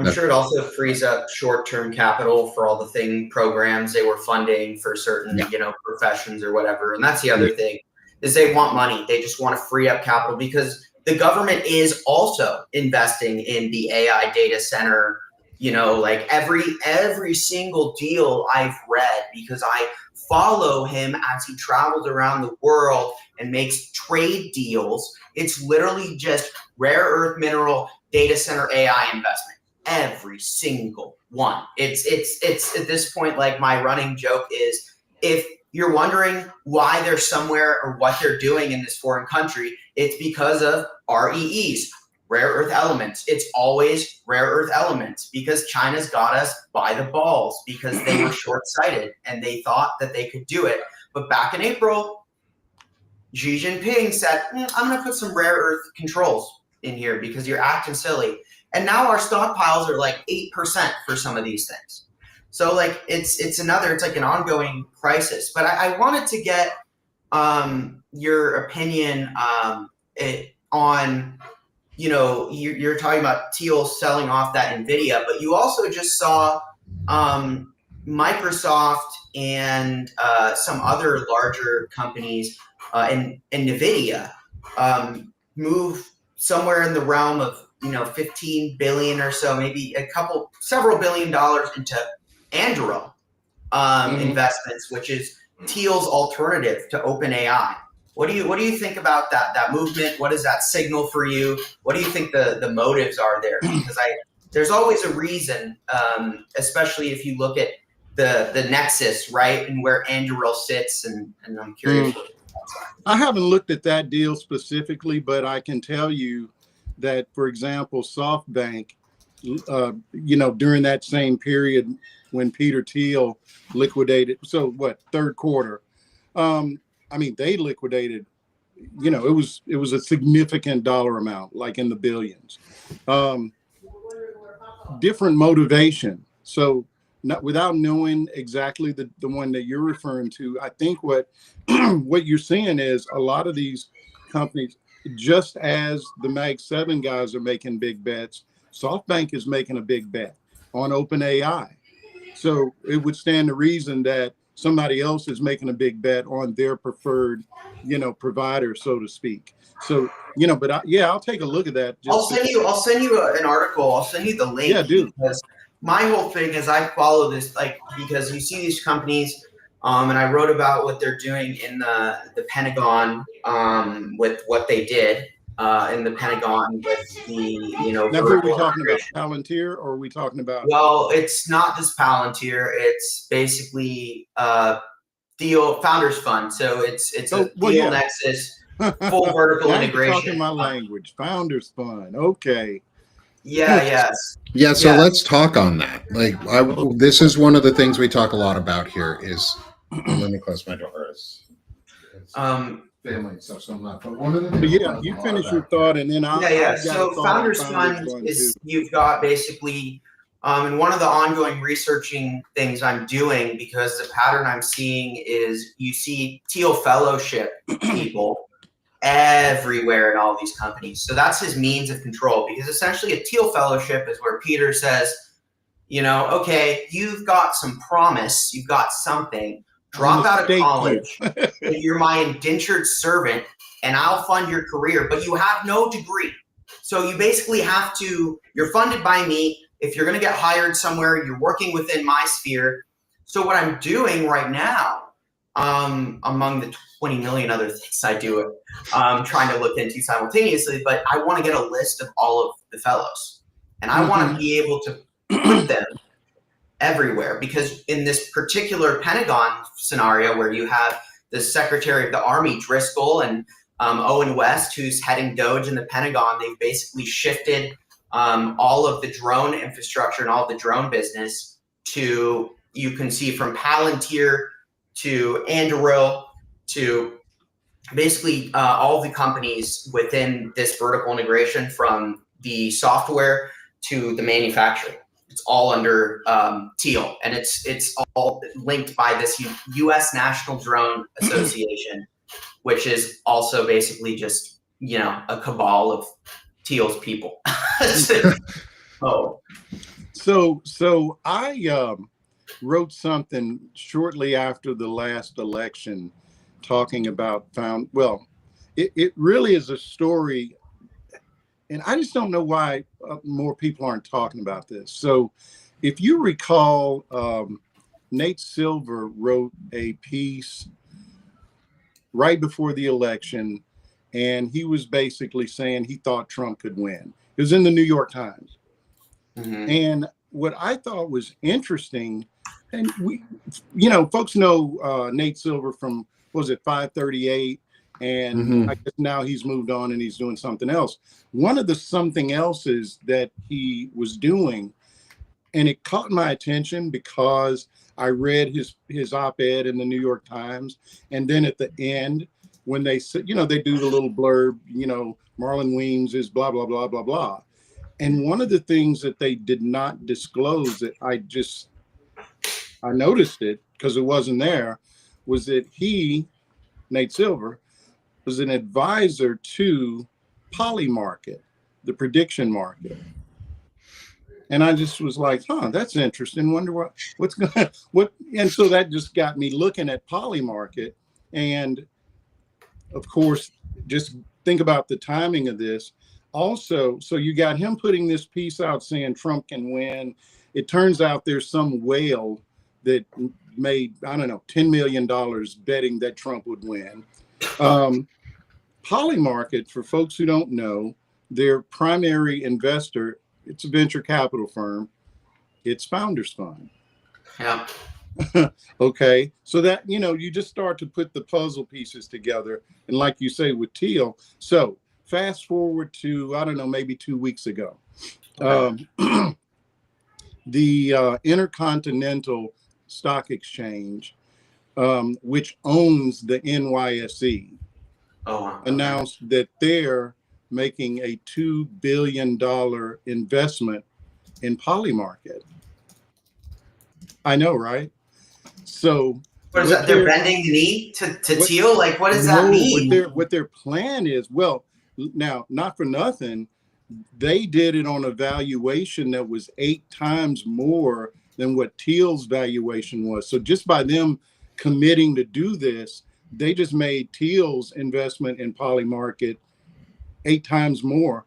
I'm sure it also frees up short-term capital for all the programs they were funding for certain, professions or whatever. And that's the other thing, is they want money. They just want to free up capital, because the government is also investing in the AI data center. Like every single deal I've read, because I follow him as he travels around the world and makes trade deals. It's literally just rare earth mineral data center AI investment. Every single one. It's at this point, like, my running joke is, if you're wondering why they're somewhere or what they're doing in this foreign country, it's because of REEs, rare earth elements. It's always rare earth elements, because China's got us by the balls, because they were short-sighted and they thought that they could do it. But back in April, Xi Jinping said, I'm going to put some rare earth controls in here because you're acting silly. And now our stockpiles are like 8% for some of these things. So like it's like an ongoing crisis. But I wanted to get your opinion on, you're talking about Thiel selling off that NVIDIA, but you also just saw Microsoft and some other larger companies and NVIDIA move somewhere in the realm of 15 billion or so, maybe several $billion into Anduril investments, which is Thiel's alternative to OpenAI. What do you think about that movement? What does that signal for you? What do you think the motives are there? Because there's always a reason, especially if you look at the nexus, right, and where Anduril sits, and I'm curious. I haven't looked at that deal specifically, but I can tell you that, for example, SoftBank, during that same period when Peter Thiel liquidated, third quarter, they liquidated, it was a significant dollar amount, like in the billions. Different motivation. So without knowing exactly the one that you're referring to, I think what you're seeing is a lot of these companies, just as the Mag 7 guys are making big bets, SoftBank is making a big bet on OpenAI. So it would stand to reason that somebody else is making a big bet on their preferred, provider, so to speak. So, I'll take a look at that. I'll send you an article. I'll send you the link. Yeah, dude. Because my whole thing is, I follow this, because you see these companies, and I wrote about what they're doing in the Pentagon, with what they did in the Pentagon with the, Now, who are we talking about? Palantir, or are we talking about? Well, it's not just Palantir. It's basically Thiel Founders Fund. So it's a Thiel Nexus, full vertical integration. You're talking my language. Founders Fund. Okay. Yeah. Yes. Yeah. So let's talk on that. This is one of the things we talk a lot about here. Is let me close my door. Family and stuff, so I'm not. But one of the things you finish your thought, and then I'll. So Founders Fund is you've got basically, and one of the ongoing researching things I'm doing, because the pattern I'm seeing is you see Thiel Fellowship people everywhere in all these companies. So that's his means of control, because essentially a Thiel Fellowship is where Peter says, okay, you've got some promise, you've got something. Drop out of college, you're my indentured servant, and I'll fund your career, but you have no degree. So you basically you're funded by me. If you're going to get hired somewhere, you're working within my sphere. So what I'm doing right now, among the 20 million other things I do, trying to look into simultaneously, but I want to get a list of all of the fellows, and I want to be able to put them everywhere, because in this particular Pentagon scenario where you have the Secretary of the Army Driscoll and Owen West, who's heading Doge in the Pentagon, they've basically shifted all of the drone infrastructure and all of the drone business to, you can see from Palantir to Anduril to basically all the companies within this vertical integration, from the software to the manufacturing. It's all under Thiel, and it's all linked by this U.S. National Drone Association, which is also basically just, a cabal of Thiel's people. So I wrote something shortly after the last election talking about it really is a story, and I just don't know why more people aren't talking about this. So if you recall, Nate Silver wrote a piece right before the election, and he was basically saying he thought Trump could win. It was in the New York Times. Mm-hmm. And what I thought was interesting, and folks know Nate Silver from, was it 538? And mm-hmm. I guess now he's moved on and he's doing something else. One of the something else's that he was doing, and it caught my attention because I read his op-ed in the New York Times. And then at the end, when they said, they do the little blurb, Marlon Weems is blah, blah, blah, blah, blah. And one of the things that they did not disclose that I noticed it because it wasn't there, was that Nate Silver, was an advisor to Polymarket, the prediction market. And I just was like, that's interesting. Wonder what's going what. And so that just got me looking at Polymarket. And of course, just think about the timing of this. Also, so you got him putting this piece out saying Trump can win. It turns out there's some whale that made, I don't know, $10 million betting that Trump would win. Polymarket, for folks who don't know, their primary investor, it's a venture capital firm. It's Founders Fund. Yeah. Okay. So that, you just start to put the puzzle pieces together. And like you say with Thiel. So fast forward to, I don't know, maybe 2 weeks ago. Okay. The Intercontinental Stock Exchange, which owns the NYSE, announced that they're making a $2 billion investment in Polymarket. I know, right? So what is that? They're bending the knee to Thiel? Like, what does that mean? What their plan is, well, now, not for nothing, they did it on a valuation that was 8 times more than what Thiel's valuation was. So just by them committing to do this, they just made Thiel's investment in Polymarket 8 times more,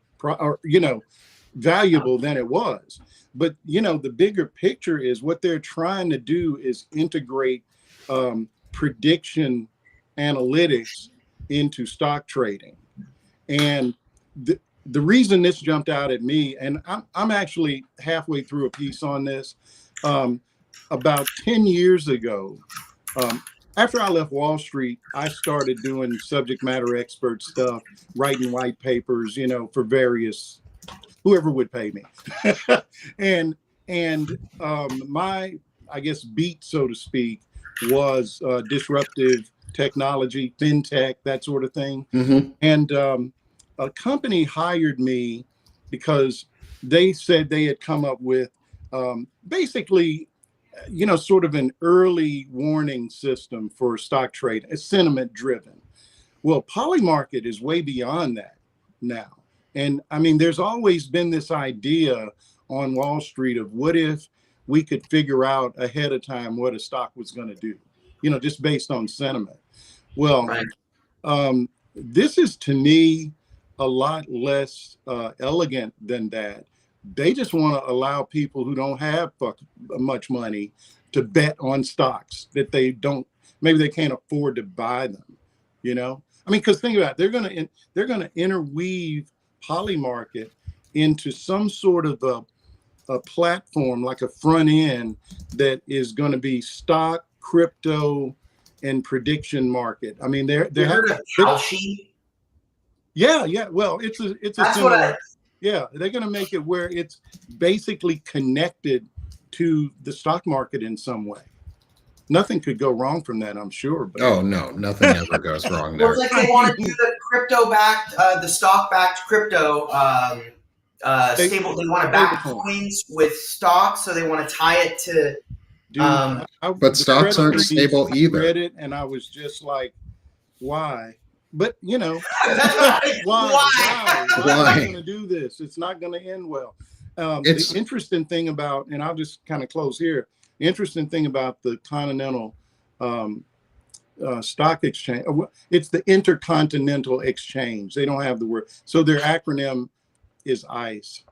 valuable than it was. But, the bigger picture is what they're trying to do is integrate prediction analytics into stock trading. And the reason this jumped out at me, and I'm actually halfway through a piece on this, about 10 years ago, after I left Wall Street, I started doing subject matter expert stuff, writing white papers, for various, whoever would pay me. and my, I guess, beat, so to speak, was disruptive technology, fintech, that sort of thing. Mm-hmm. And a company hired me because they said they had come up with basically, sort of an early warning system for stock trading. It's sentiment driven. Well, Polymarket is way beyond that now. And I mean, there's always been this idea on Wall Street of what if we could figure out ahead of time what a stock was going to do, just based on sentiment. Well, right. This is, to me, a lot less elegant than that. They just want to allow people who don't have much money to bet on stocks that maybe they can't afford to buy them, I mean, because think about it, they're going to interweave Polymarket into some sort of a platform, like a front end that is going to be stock, crypto, and prediction market. I mean, they're Kalshi. Yeah, yeah. Well, it's a That's similar. Yeah, they're going to make it where it's basically connected to the stock market in some way. Nothing could go wrong from that, I'm sure. But oh no, nothing ever goes wrong there. Well, it's like they want to do the crypto-backed, the stock-backed crypto stable. They want to back coins with stocks, so they want to tie it to. But stocks aren't stable either. I read it, and I was just like, "Why?" But why? Why are you going to do this? It's not going to end well. The interesting thing about, and I'll just kind of close here. The interesting thing about the Continental Stock Exchange, it's the Intercontinental Exchange. They don't have the word, so their acronym is ICE.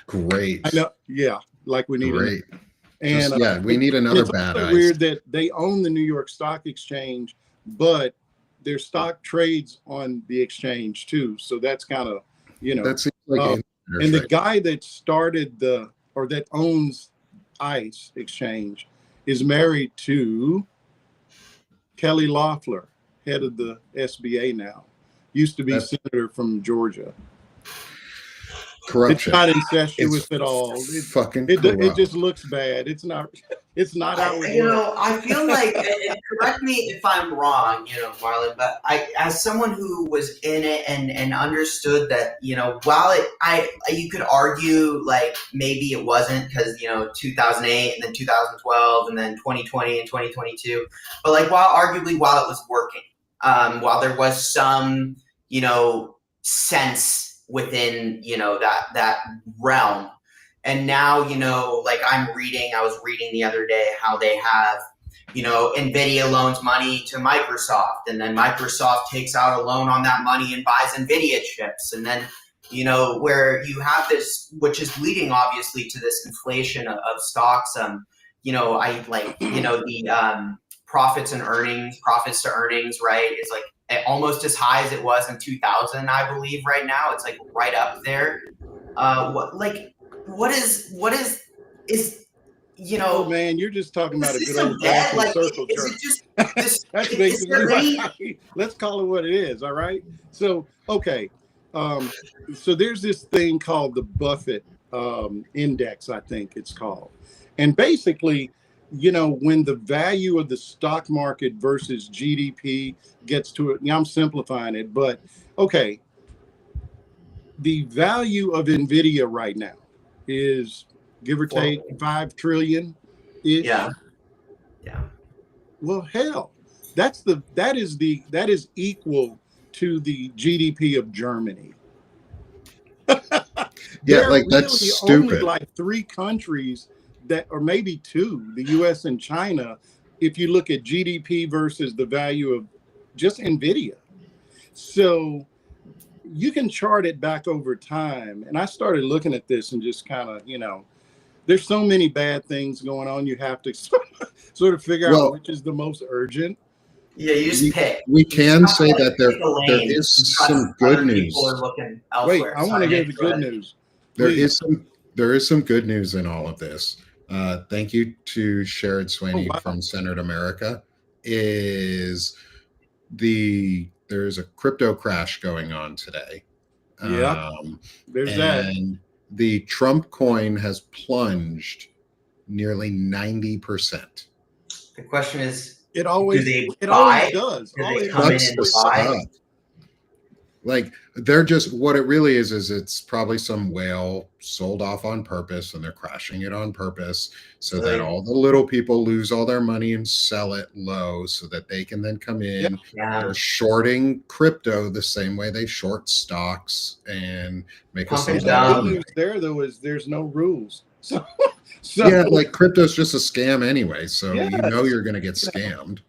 Great. I know. Yeah, like we need. Great. And we need another bad ICE. It's weird that they own the New York Stock Exchange, but their stock trades on the exchange too. So that's kind of, that seems like and the guy that started that owns ICE exchange is married to Kelly Loeffler, head of the SBA now. Used to be senator from Georgia. Corruption. It's not incestuous at all. It just looks bad. It's not how it works. I feel like, and correct me if I'm wrong, Marlon, but as someone who was in it and understood that, while you could argue like maybe it wasn't because 2008 and then 2012 and then 2020 and 2022, but like while it was working, while there was some sense within that realm. And now like I was reading the other day how they have Nvidia loans money to Microsoft, and then Microsoft takes out a loan on that money and buys Nvidia chips, and then where you have this, which is leading obviously to this inflation of stocks. The profits to earnings, right, is like almost as high as it was in 2000, I believe. Right now, it's like right up there. What is Oh man, you're just talking about a good old fashioned circle jerk. That's basically let's call it what it is. All right. So okay. So there's this thing called the Buffett index, I think it's called, and basically, when the value of the stock market versus GDP gets to it, I'm simplifying it, but okay, the value of Nvidia right now is give or take 5 trillion ish. Yeah. Well, hell, that is equal to the GDP of Germany. Yeah, like that's really stupid. Only like 3 countries that, or maybe 2, the US and China, if you look at GDP versus the value of just Nvidia. So you can chart it back over time. And I started looking at this and just kind of, there's so many bad things going on. You have to sort of figure out which is the most urgent. Yeah, you just pick. We can say that there is some good news. Wait, I want to hear the good news. There is some good news in all of this. Thank you to Sherrod Sweeney from Centered America. There's a crypto crash going on today. There's that. And the Trump coin has plunged nearly 90%. The question is, it always does. Like they're just, what it really is it's probably some whale sold off on purpose, and they're crashing it on purpose so that all the little people lose all their money and sell it low so that they can then come in. They're shorting crypto the same way they short stocks and make us the good news there though is there's no rules. So yeah, like crypto's just a scam anyway, so you're going to get scammed.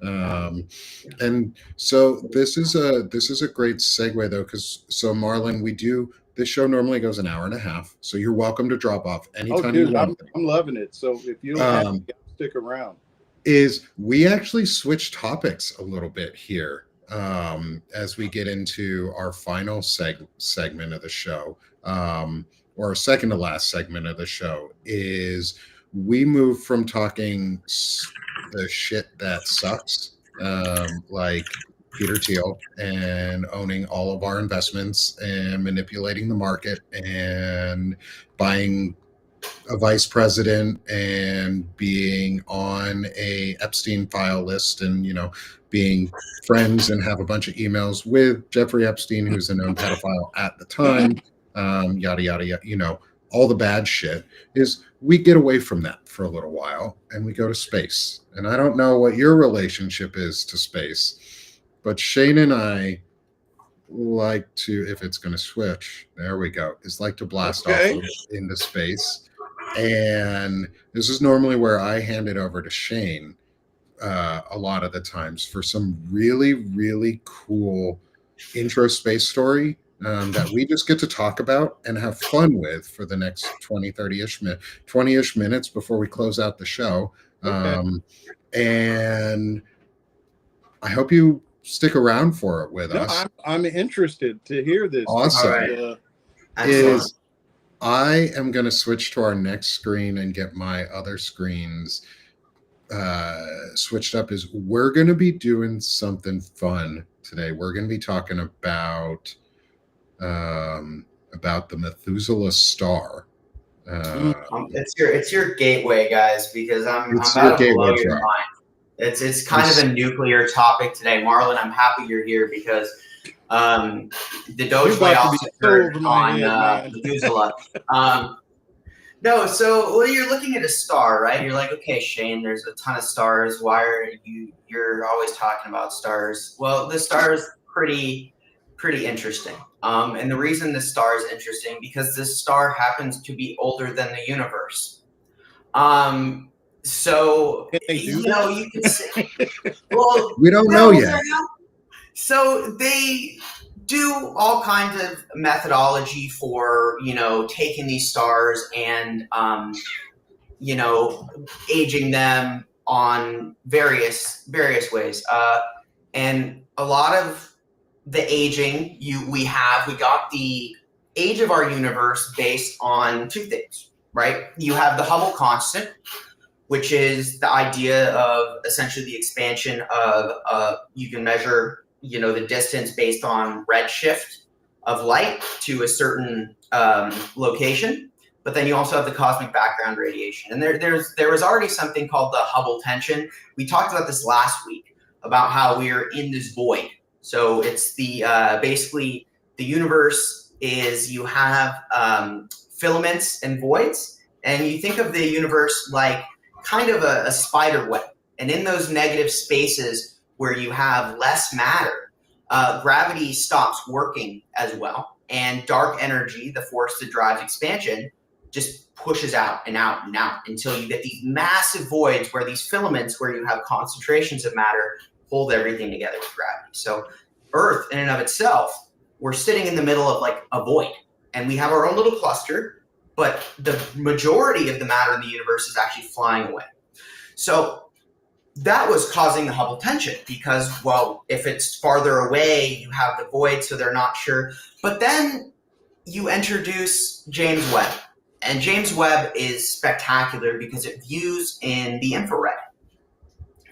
And so this is a great segue though, because Marlon, this show normally goes an hour and a half, so you're welcome to drop off anytime you want. I'm loving it. So if you don't stick around, we actually switched topics a little bit here as we get into our final segment of the show, or our second to last segment of the show. Is we move from talking the shit that sucks, like Peter Thiel and owning all of our investments and manipulating the market and buying a vice president and being on a Epstein file list and, being friends and have a bunch of emails with Jeffrey Epstein, who's a known pedophile at the time, yada, yada, yada, all the bad shit is we get away from that for a little while and we go to space. And I don't know what your relationship is to space, but Shane and I like to, if it's going to switch, there we go, is like to blast off into space. And this is normally where I hand it over to Shane a lot of the times for some really, really cool intro space story that we just get to talk about and have fun with for the next 20-ish minutes before we close out the show. And I hope you stick around for it with us. I'm interested to hear this. Awesome. I am going to switch to our next screen and get my other screens switched up. Is we're going to be doing something fun today. We're going to be talking about the Methuselah star. It's your gateway, guys, because I'm about to blow your mind. It's kind of a nuclear topic today, Marlon. I'm happy you're here because the Doge way also occurred on Methuselah. No, so when you're looking at a star, right? You're like, okay, Shane, there's a ton of stars. Why are you're always talking about stars? Well, this star is pretty interesting. And the reason this star is interesting because this star happens to be older than the universe. So you can say, well, we don't know yet. So they do all kinds of methodology for, taking these stars and, aging them on various ways. And a lot of the aging we got the age of our universe based on two things, right? You have the Hubble constant, which is the idea of essentially the expansion of you can measure the distance based on redshift of light to a certain location, but then you also have the cosmic background radiation. And there was already something called the Hubble tension. We talked about this last week about how we're in this void. So it's the basically the universe is you have filaments and voids, and you think of the universe like kind of a spider web. And in those negative spaces where you have less matter, gravity stops working as well. And dark energy, the force that drives expansion, just pushes out and out and out until you get these massive voids where these filaments, where you have concentrations of matter, hold everything together with gravity. So Earth, in and of itself, we're sitting in the middle of like a void. And we have our own little cluster, but the majority of the matter in the universe is actually flying away. So that was causing the Hubble tension because, well, if it's farther away, you have the void, so they're not sure. But then you introduce James Webb. And James Webb is spectacular because it views in the infrared.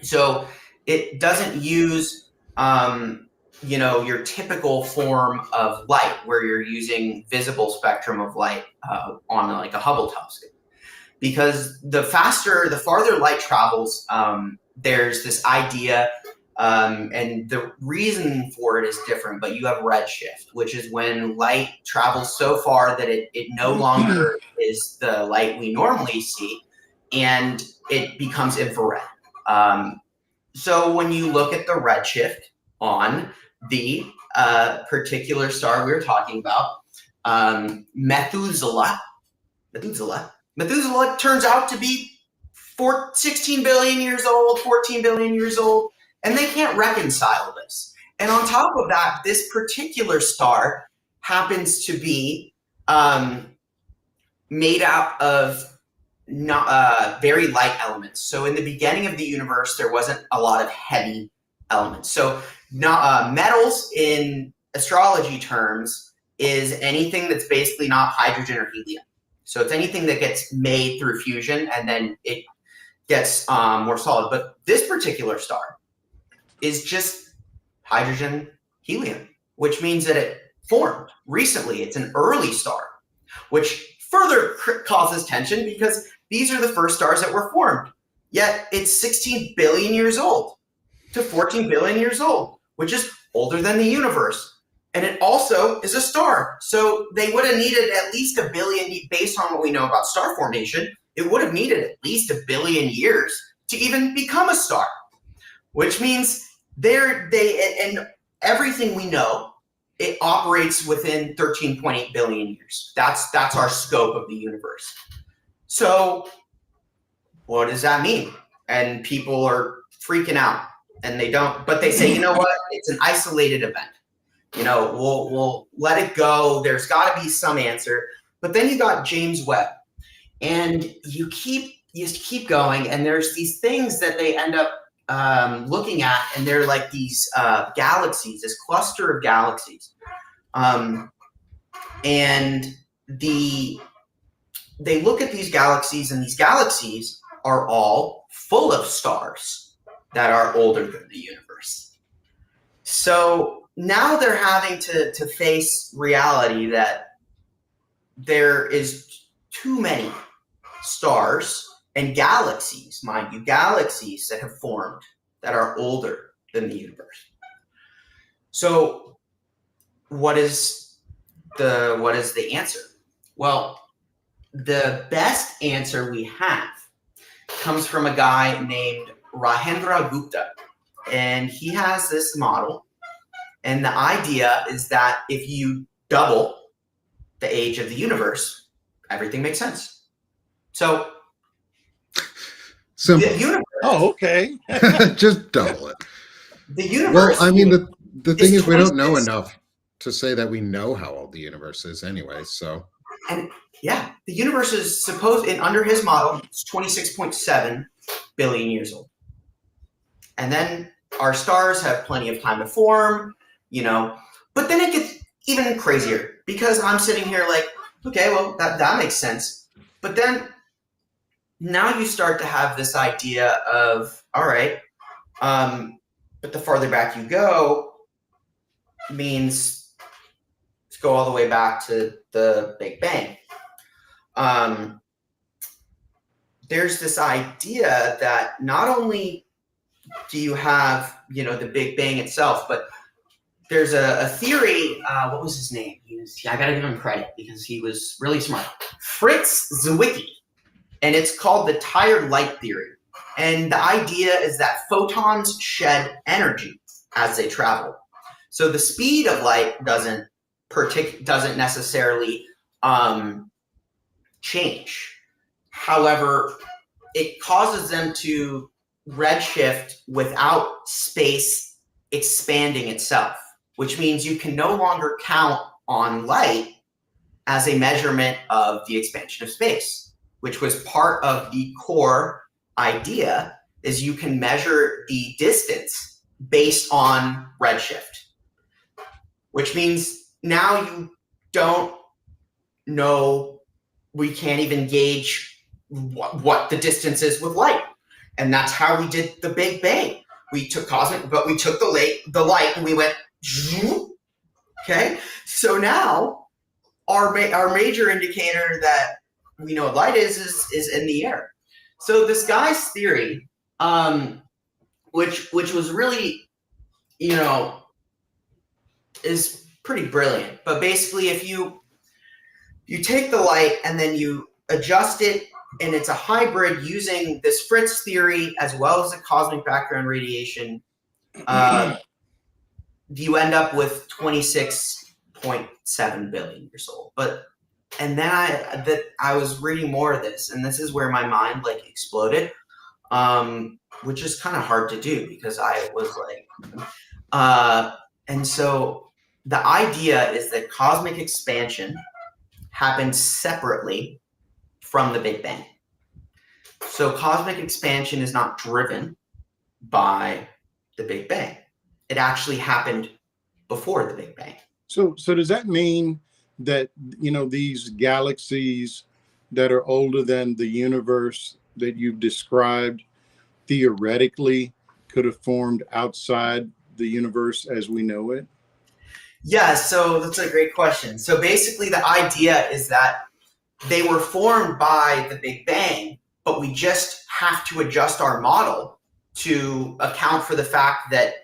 So it doesn't use, your typical form of light where you're using visible spectrum of light on like a Hubble telescope. Because the farther light travels, there's this idea, and the reason for it is different, but you have redshift, which is when light travels so far that it no longer is the light we normally see, and it becomes infrared. So when you look at the redshift on the particular star we were talking about, Methuselah turns out to be 16 billion years old, 14 billion years old, and they can't reconcile this. And on top of that, this particular star happens to be made out of very light elements. So in the beginning of the universe, there wasn't a lot of heavy elements. So metals in astrology terms is anything that's basically not hydrogen or helium. So it's anything that gets made through fusion and then it gets more solid. But this particular star is just hydrogen, helium, which means that it formed recently. It's an early star, which further causes tension because these are the first stars that were formed. Yet it's 16 billion years old to 14 billion years old, which is older than the universe. And it also is a star. So they would have needed at least a billion, based on what we know about star formation, it would have needed at least a billion years to even become a star, which means and everything we know, it operates within 13.8 billion years. That's our scope of the universe. So what does that mean? And people are freaking out, and they don't, but they say, you know what? It's an isolated event. You know, we'll let it go. There's got to be some answer. But then you got James Webb, and you keep going, and there's these things that they end up looking at, and they're like these galaxies, this cluster of galaxies, and they look at these galaxies, and these galaxies are all full of stars that are older than the universe. So now they're having to face reality that there is too many stars and galaxies, mind you, galaxies that have formed that are older than the universe. So what is the answer? Well, the best answer we have comes from a guy named Rahendra Gupta, and he has this model, and the idea is that if you double the age of the universe, everything makes sense. So simple. The universe, okay. Just double it. The universe. Well, I mean, the thing is, we don't know enough to say that we know how old the universe is anyway. So, and yeah, the universe is supposed, and under his model, it's 26.7 billion years old. And then our stars have plenty of time to form, you know. But then it gets even crazier because I'm sitting here like, okay, well, that makes sense. But then now you start to have this idea of, all right, but the farther back you go means let's go all the way back to the Big Bang. There's this idea that not only do you have, you know, the Big Bang itself, but there's a theory. What was his name? I got to give him credit because he was really smart. Fritz Zwicky. And it's called the tired light theory. And the idea is that photons shed energy as they travel. So the speed of light doesn't necessarily change. However, it causes them to redshift without space expanding itself, which means you can no longer count on light as a measurement of the expansion of space, which was part of the core idea, is you can measure the distance based on redshift, which means now you don't know, we can't even gauge what the distance is with light. And that's how we did the Big Bang. We took cosmic, but we took the light and we went, okay? So now our major indicator that we know what light is in the air. So this guy's theory, which was really, you know, is pretty brilliant. But basically, if you take the light and then you adjust it, and it's a hybrid using this Fritz theory as well as the cosmic background radiation, you end up with 26.7 billion years old. And then I was reading more of this, and this is where my mind like exploded, which is kind of hard to do because I was like, and so the idea is that cosmic expansion happens separately from the Big Bang. So cosmic expansion is not driven by the Big Bang. It actually happened before the Big Bang. So does that mean that, you know, these galaxies that are older than the universe that you've described theoretically could have formed outside the universe as we know it? Yeah, so that's a great question. So basically the idea is that they were formed by the Big Bang, but we just have to adjust our model to account for the fact that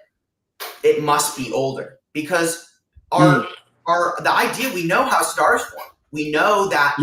it must be older. Because the idea, we know how stars form. We know that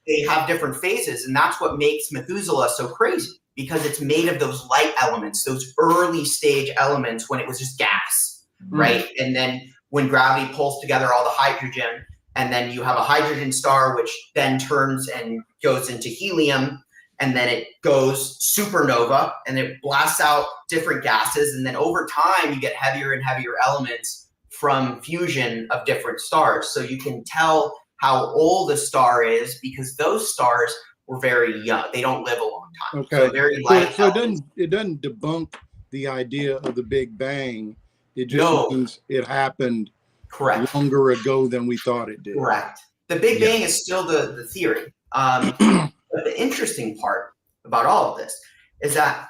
they have different phases, and that's what makes Methuselah so crazy, because it's made of those light elements, those early stage elements when it was just gas, right? And then when gravity pulls together all the hydrogen, and then you have a hydrogen star, which then turns and goes into helium, and then it goes supernova, and it blasts out different gases, and then over time you get heavier and heavier elements from fusion of different stars. So you can tell how old a star is because those stars were very young. They don't live a long time. Okay. So very light. So it doesn't debunk the idea of the Big Bang. It just means it happened longer ago than we thought it did. Correct. The Big Bang is still the theory. But the interesting part about all of this is that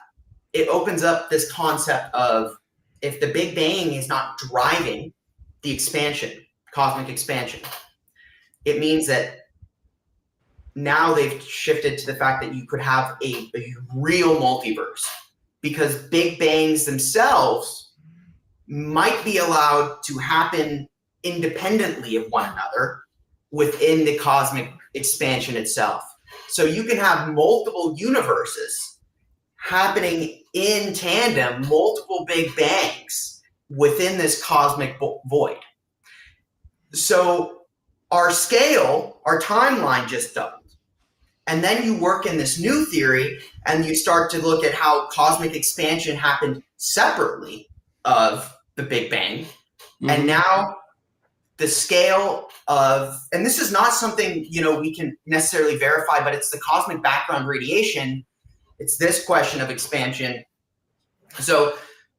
it opens up this concept of, if the Big Bang is not driving the expansion, cosmic expansion, it means that now they've shifted to the fact that you could have a real multiverse, because Big Bangs themselves might be allowed to happen independently of one another within the cosmic expansion itself. So you can have multiple universes happening in tandem, multiple Big Bangs within this cosmic void. So our scale, our timeline just doubled. And then you work in this new theory and you start to look at how cosmic expansion happened separately of the Big Bang. And now the scale of, and this is not something, we can necessarily verify, but it's the cosmic background radiation. It's this question of expansion. So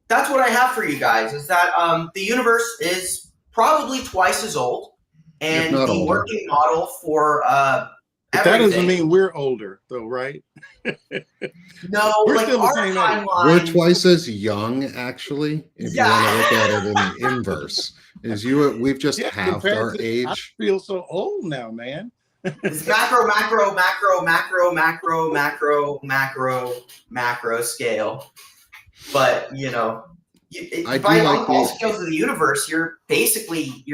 that's what I have for you guys, is that the universe is probably twice as old, and the older working model for but that doesn't mean we're older, though, right? No, we're still the same age. We're twice as young, actually. If you want to look at it in the inverse, we've just halved our age. I feel so old now, man. It's macro scale, but by all scales of the universe, you're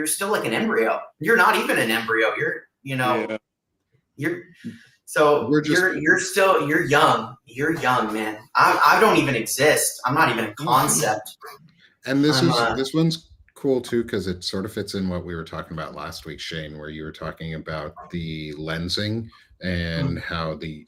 still like an embryo. You're not even an embryo. You're young. You're young, man. I don't even exist. I'm not even a concept. And this one's cool too, because it sort of fits in what we were talking about last week, Shane, where you were talking about the lensing and how the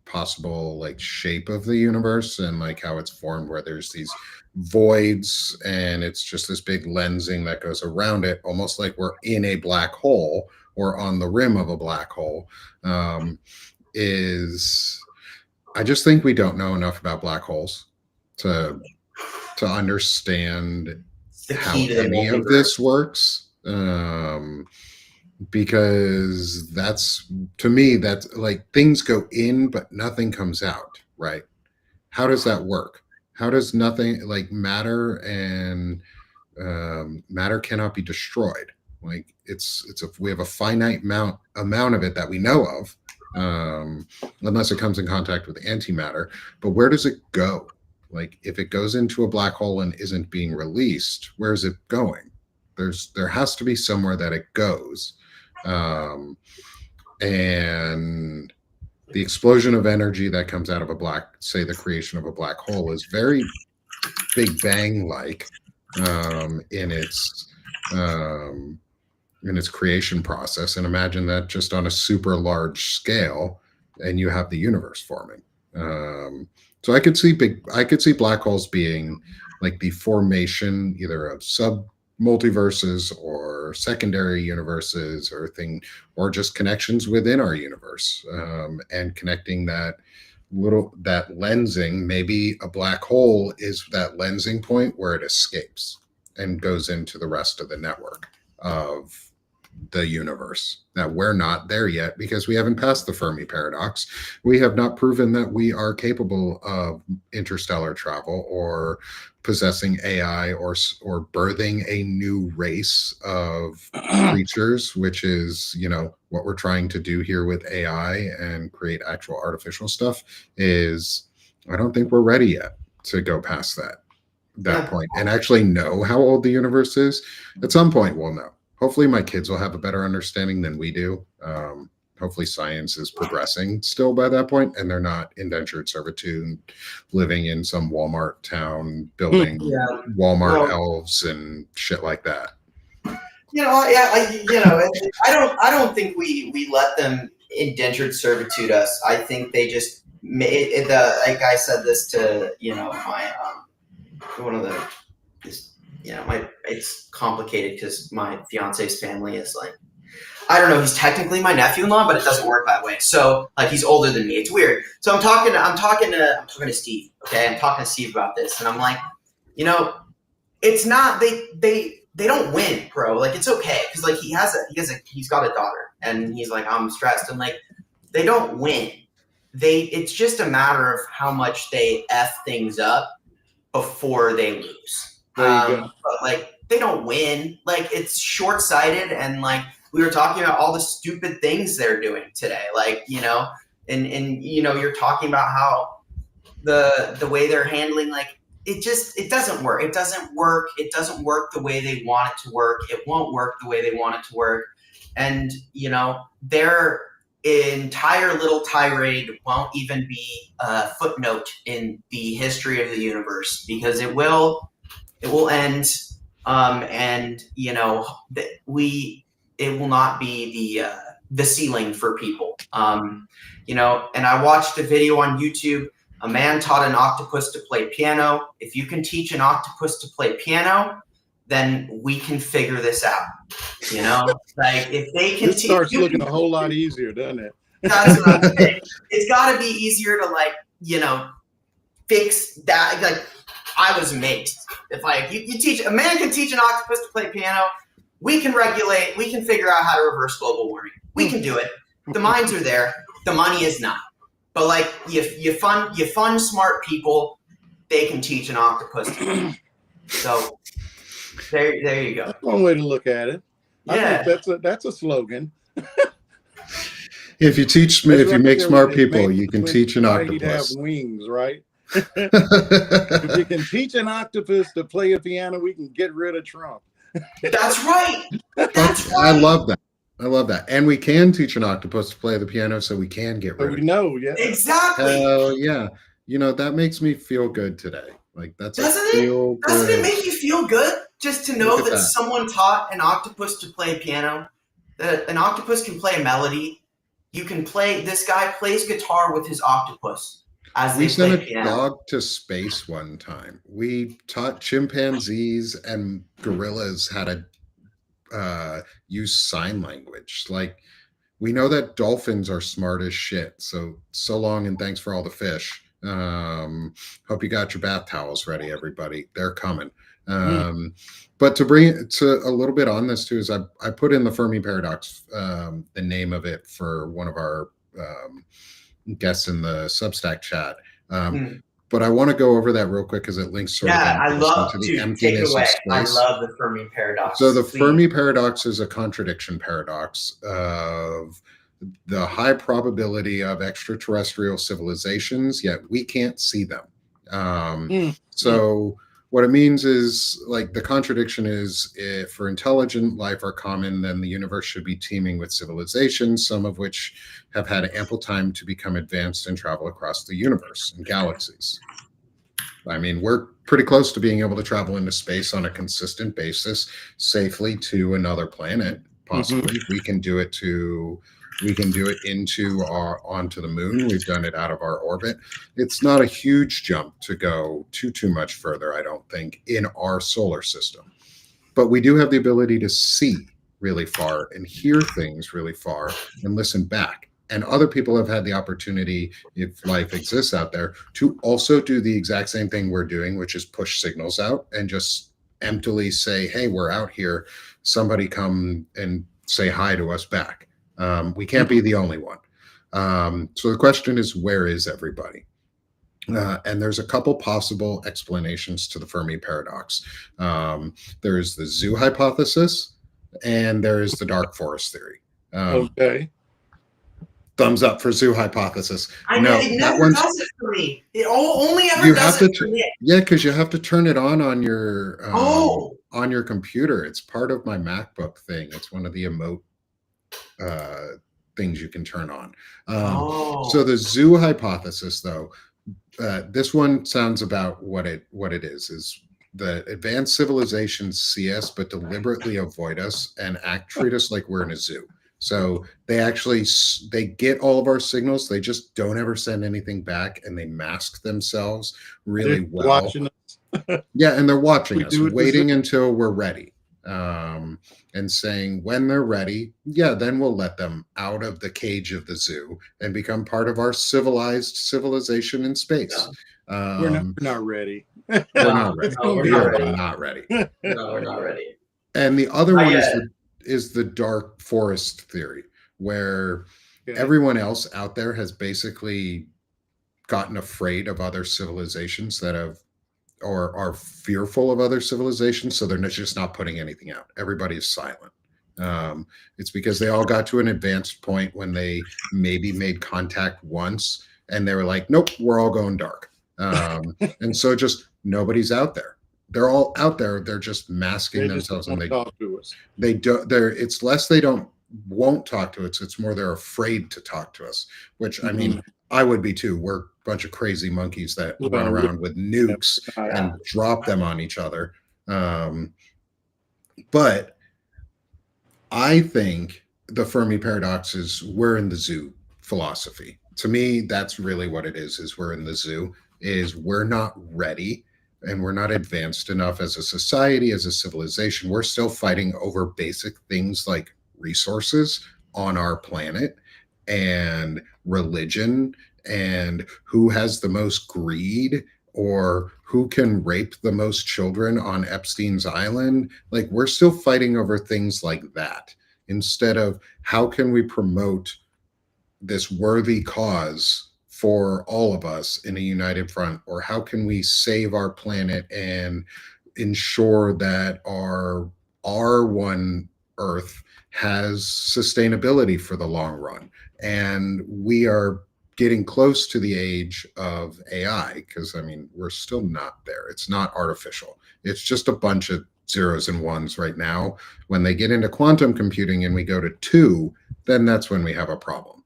possible shape of the universe and how it's formed, where there's these voids and it's just this big lensing that goes around it, almost like we're in a black hole or on the rim of a black hole. I just think we don't know enough about black holes to understand how any of this works. Because to me, that's things go in, but nothing comes out, right? How does that work? How does nothing matter and matter cannot be destroyed? We have a finite amount of it that we know of, unless it comes in contact with antimatter. But where does it go? If it goes into a black hole and isn't being released, where is it going? There has to be somewhere that it goes. And the explosion of energy that comes out of the creation of a black hole is very Big Bang-like in its creation process. And imagine that just on a super large scale, and you have the universe forming. So I could see black holes being the formation either of multiverses or secondary universes or just connections within our universe, and connecting that lensing. Maybe a black hole is that lensing point where it escapes and goes into the rest of the network of the universe, that we're not there yet because we haven't passed the Fermi paradox. We have not proven that we are capable of interstellar travel or possessing AI or birthing a new race of creatures, which is, what we're trying to do here with AI and create actual artificial stuff. Is I don't think we're ready yet to go past that point and actually know how old the universe is. At some point we'll know. Hopefully my kids will have a better understanding than we do. Hopefully science is progressing still by that point, and they're not indentured servitude living in some Walmart town building Walmart elves and shit like that. I don't think we let them indentured servitude us. I think they just made like I said this to my one of the it's complicated because my fiance's family is like, I don't know, he's technically my nephew-in-law, but it doesn't work that way. So like he's older than me. It's weird. So I'm talking to Steve. Okay, I'm talking to Steve about this, and I'm like, it's not they don't win, bro. Like it's okay because like he's got a daughter, and he's like, I'm stressed, and like they don't win. It's just a matter of how much they F things up before they lose. But like they don't win. Like it's short-sighted, and like we were talking about all the stupid things they're doing today. Like and you're talking about how the way they're handling like it doesn't work. It doesn't work. It doesn't work the way they want it to work. It won't work the way they want it to work. And their entire little tirade won't even be a footnote in the history of the universe because it will end, and it will not be the ceiling for people. And I watched a video on YouTube. A man taught an octopus to play piano. If you can teach an octopus to play piano, then we can figure this out. Like if they can, it starts looking a whole lot easier, doesn't it? That's what I'm saying. It's got to be easier to fix that. Like I was amazed. If you teach a man can teach an octopus to play piano, we can figure out how to reverse global warming. We can do it. The minds are there. The money is not. But like you fund smart people, they can teach an octopus. So there you go. That's one way to look at it. I think that's a slogan. If you make smart people, you can teach an octopus. Have wings, right? If you can teach an octopus to play a piano, we can get rid of Trump. That's right. That's right. I love that. And we can teach an octopus to play the piano, so we can get rid of it. Yeah. Exactly. Hell yeah. That makes me feel good today. Like doesn't it make you feel good just to know that someone taught an octopus to play piano? That an octopus can play a melody. This guy plays guitar with his octopus as they play piano. We sent a dog to space one time. We taught chimpanzees and gorillas how to use sign language. Like we know that dolphins are smart as shit. So long and thanks for all the fish. Hope you got your bath towels ready, everybody. They're coming. But to bring it to a little bit on this too, is I put in the Fermi paradox, the name of it for one of our guests in the Substack chat. But I want to go over that real quick because it links sort of to the emptiness of space. I love the Fermi paradox. So the Fermi paradox is a contradiction paradox of the high probability of extraterrestrial civilizations, yet we can't see them. So what it means is, like, the contradiction is, if for intelligent life are common, then the universe should be teeming with civilizations, some of which have had ample time to become advanced and travel across the universe and galaxies. I mean, we're pretty close to being able to travel into space on a consistent basis safely to another planet. Possibly, we can do it onto the moon. We've done it out of our orbit. It's not a huge jump to go too much further, I don't think, in our solar system. But we do have the ability to see really far and hear things really far and listen back. And other people have had the opportunity, if life exists out there, to also do the exact same thing we're doing, which is push signals out and just emptily say, hey, we're out here. Somebody come and say hi to us back. We can't be the only one. So the question is, where is everybody? And there's a couple possible explanations to the Fermi paradox. There's the zoo hypothesis, and there's the dark forest theory. Okay. Thumbs up for zoo hypothesis. I know it never does it for me. It only ever does it for me. Yeah, because you have to turn it on your on your computer. It's part of my MacBook thing. It's one of the emote things you can turn on. So the zoo hypothesis, though, this one sounds about what it is the advanced civilizations see us but deliberately avoid us and treat us like we're in a zoo. So they get all of our signals, they just don't ever send anything back, and they mask themselves really well. Watching us. Yeah, and they're watching us, waiting until we're ready, and saying when they're ready, then we'll let them out of the cage of the zoo and become part of our civilization in space. We're not ready. We're not ready. We're not ready. No, we're not ready. And the other one is the dark forest theory, where everyone else out there has basically gotten afraid of other civilizations that have or are fearful of other civilizations, so they're just not putting anything out. Everybody is silent. It's because they all got to an advanced point when they maybe made contact once and they were like, nope, we're all going dark. And so just nobody's out there. They're all out there. They're just masking themselves, and talk to us. They do. It's less they won't talk to us. It's more they're afraid to talk to us. Which I mean, I would be too. We're a bunch of crazy monkeys that run around with nukes and drop them on each other. But I think the Fermi paradox is we're in the zoo philosophy. To me, that's really what it is. Is we're in the zoo. Is we're not ready. And we're not advanced enough as a society, as a civilization. We're still fighting over basic things like resources on our planet and religion and who has the most greed or who can rape the most children on Epstein's Island. Like, we're still fighting over things like that instead of how can we promote this worthy cause for all of us in a united front, or how can we save our planet and ensure that our one Earth has sustainability for the long run. And we are getting close to the age of AI, because I mean, we're still not there. It's not artificial. It's just a bunch of zeros and ones right now. When they get into quantum computing and we go to 2, then that's when we have a problem.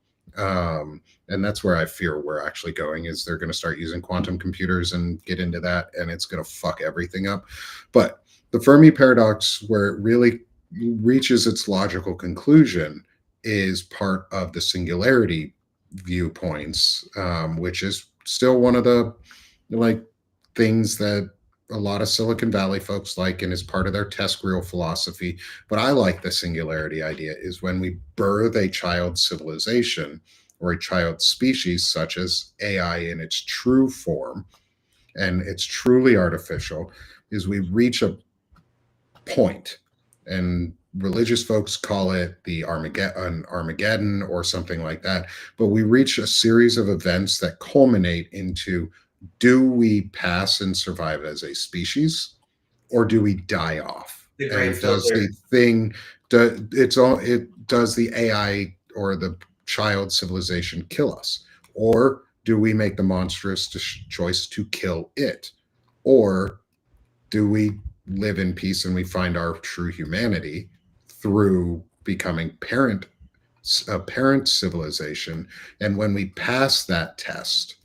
And that's where I fear we're actually going, is they're going to start using quantum computers and get into that, and it's going to fuck everything up. But the Fermi paradox, where it really reaches its logical conclusion, is part of the singularity viewpoints, which is still one of the things that a lot of Silicon Valley folks like, and is part of their test grill philosophy. But I like the singularity idea, is when we birth a child civilization or a child species, such as AI in its true form, and it's truly artificial, is we reach a point, and religious folks call it the Armageddon or something like that. But we reach a series of events that culminate into, do we pass and survive as a species, or do we die off? And does the AI or the child civilization kill us, or do we make the monstrous choice to kill it, or do we live in peace and we find our true humanity through becoming a parent civilization? And when we pass that test,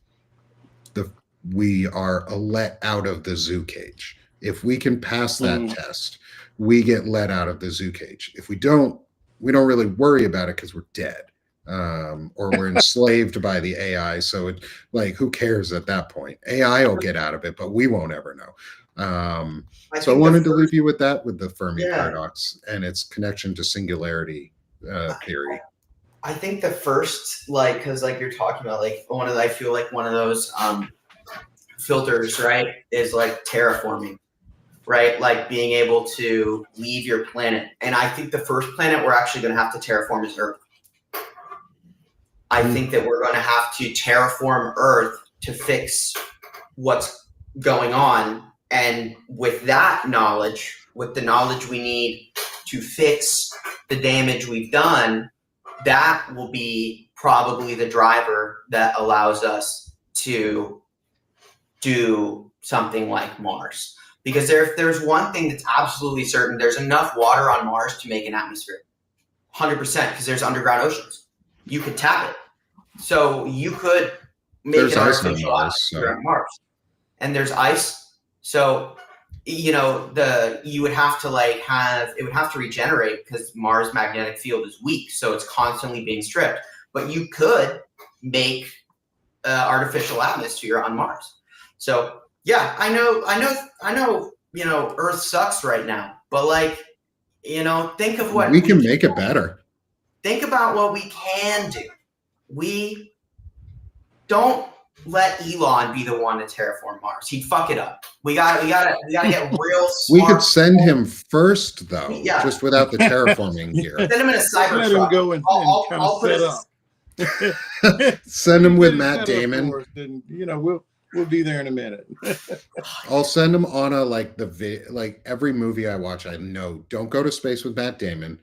we are let out of the zoo cage. If we can pass that test, we get let out of the zoo cage. If we don't really worry about it, because we're dead, or we're enslaved by the AI. So it, who cares at that point? AI will get out of it, but we won't ever know. So I wanted to leave you with that, with the Fermi paradox and its connection to singularity theory. I think the first, because you're talking about, I feel like one of those filters, right, is terraforming, right? Like being able to leave your planet. And I think the first planet we're actually going to have to terraform is Earth. I think that we're going to have to terraform Earth to fix what's going on. And with that knowledge, with the knowledge we need to fix the damage we've done, that will be probably the driver that allows us to do something like Mars. Because if there's one thing that's absolutely certain, there's enough water on Mars to make an atmosphere. 100%, because there's underground oceans. You could tap it. So you could make an artificial atmosphere on Mars. And there's ice. So, you know, you would have to it would have to regenerate because Mars' magnetic field is weak. So it's constantly being stripped. But you could make artificial atmosphere on Mars. So yeah, I know, you know, Earth sucks right now, but like, you know, think of what we can make it better. Think about what we can do. We don't let Elon be the one to terraform Mars. He'd fuck it up. We gotta get real smart. We could send him first though, just without the terraforming gear. Send him in a cyber Let truck. him go and I'll set up. Send him with Matt Damon. Then, you know, we'll be there in a minute. I'll send him on like every movie I watch. I know, don't go to space with Matt Damon.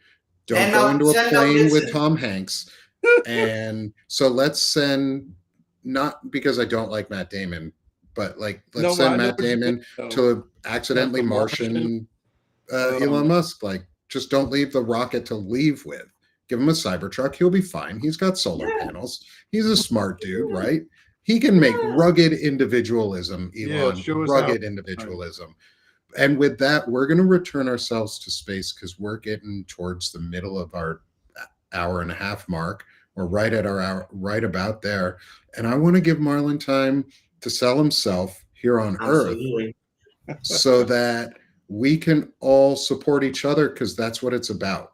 Don't go into a plane with Tom Hanks. And so let's send, not because I don't like Matt Damon, but like let's send Matt Damon to accidentally Martian Elon Musk. Like, just don't leave the rocket to leave with. Give him a Cybertruck. He'll be fine. He's got solar panels. He's a smart dude, right? He can make rugged individualism, Elon, rugged individualism. And with that, we're going to return ourselves to space because we're getting towards the middle of our hour and a half mark. We're right at our hour, right about there. And I want to give Marlon time to sell himself here on Earth so that we can all support each other, because that's what it's about.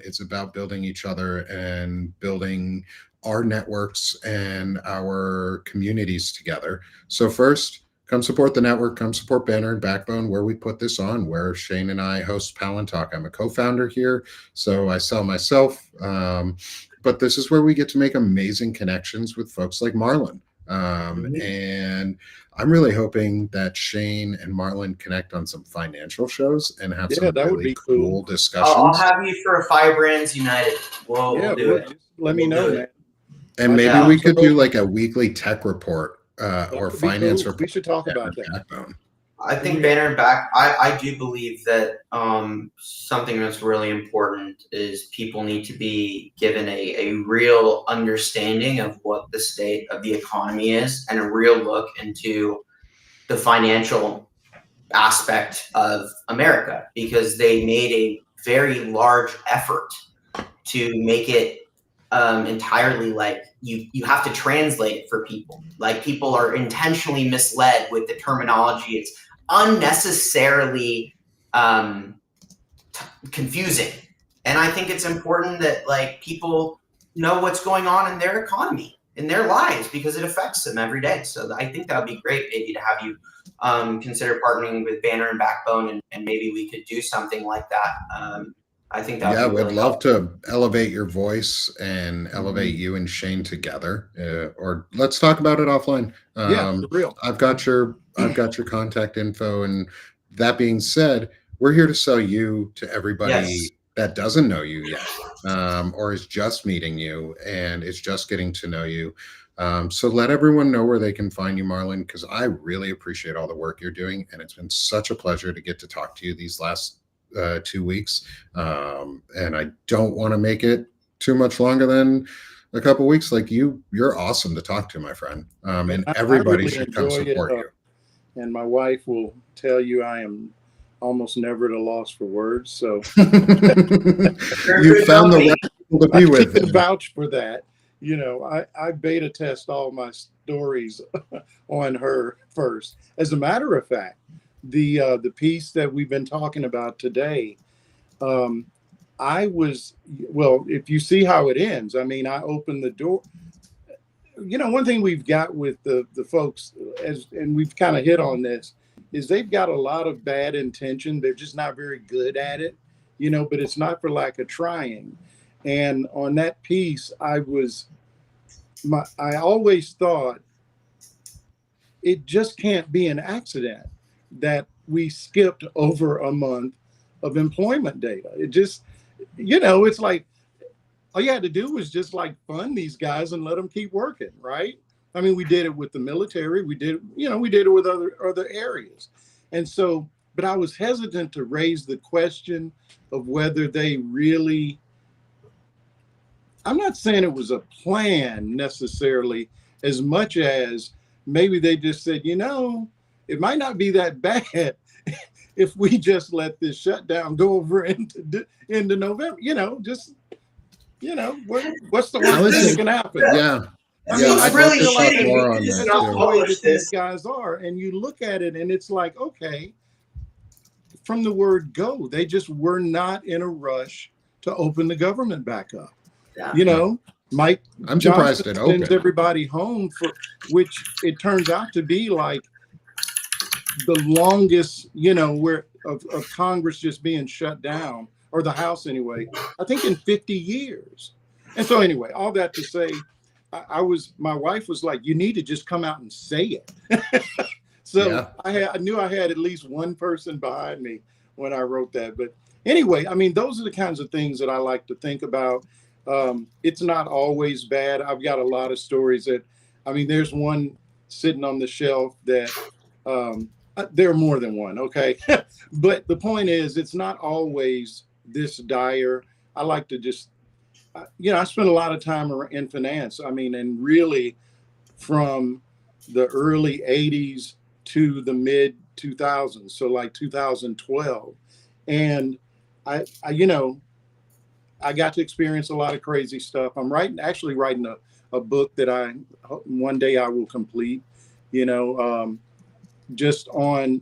It's about building each other and building our networks and our communities together. So first, come support the network, come support Banner and Backbone, where we put this on, where Shane and I host Palantalk. I'm a co-founder here, so I sell myself. But this is where we get to make amazing connections with folks like Marlon. And I'm really hoping that Shane and Marlon connect on some financial shows and have some really cool discussions. I'll have you for Fire Brands United. We'll do it. Let me know, man. And maybe we could do like a weekly tech report or finance report. We should talk about that. Backbone. I think Banner and Back, I do believe that something that's really important is people need to be given a real understanding of what the state of the economy is and a real look into the financial aspect of America, because they made a very large effort to make it entirely like you have to translate it for people. Like, people are intentionally misled with the terminology. It's unnecessarily confusing, and I think it's important that like people know what's going on in their economy, in their lives, because it affects them every day. So I think that would be great, maybe, to have you consider partnering with Banner and Backbone, and maybe we could do something like that. I think that would be really we'd love to elevate your voice and elevate you and Shane together. Or let's talk about it offline. For real. I've got your contact info. And that being said, we're here to sell you to everybody that doesn't know you yet, or is just meeting you and is just getting to know you. So let everyone know where they can find you, Marlon, because I really appreciate all the work you're doing. And it's been such a pleasure to get to talk to you these last 2 weeks. And I don't want to make it too much longer than a couple weeks. Like, you're awesome to talk to, my friend. And everybody should come support you. And my wife will tell you I am almost never at a loss for words. So you found the right people to be with. I can vouch for that. You know, I beta test all my stories on her first. As a matter of fact, the piece that we've been talking about today, if you see how it ends, I mean, I opened the door. You know, one thing we've got with the folks, and we've kind of hit on this, is they've got a lot of bad intention. They're just not very good at it, but it's not for lack of trying. And on that piece, I always thought it just can't be an accident that we skipped over a month of employment data. It just, it's like, all you had to do was just like fund these guys and let them keep working, right? I mean, we did it with the military. We did it with other areas. And so, but I was hesitant to raise the question of whether they really, I'm not saying it was a plan necessarily, as much as maybe they just said, it might not be that bad if we just let this shutdown go over into November, what's the worst thing that can happen? Yeah. I mean, it's really shitty. More on Just that not publish this. These guys are, and you look at it and it's like, okay, from the word go, they just were not in a rush to open the government back up. Yeah. Mike, I'm surprised it opened. Sends everybody home, for which it turns out to be like the longest, of Congress just being shut down, or the House anyway, I think in 50 years. And so anyway, all that to say, my wife was like, you need to just come out and say it. So yeah. I knew I had at least one person behind me when I wrote that. But anyway, I mean, those are the kinds of things that I like to think about. It's not always bad. I've got a lot of stories there's one sitting on the shelf that, there are more than one. Okay. But the point is, it's not always this dire. I like to just, I spent a lot of time in finance. I mean, and really from the early 80s to the mid 2000s. So like 2012. And I got to experience a lot of crazy stuff. I'm actually writing a book that one day I will complete, just on,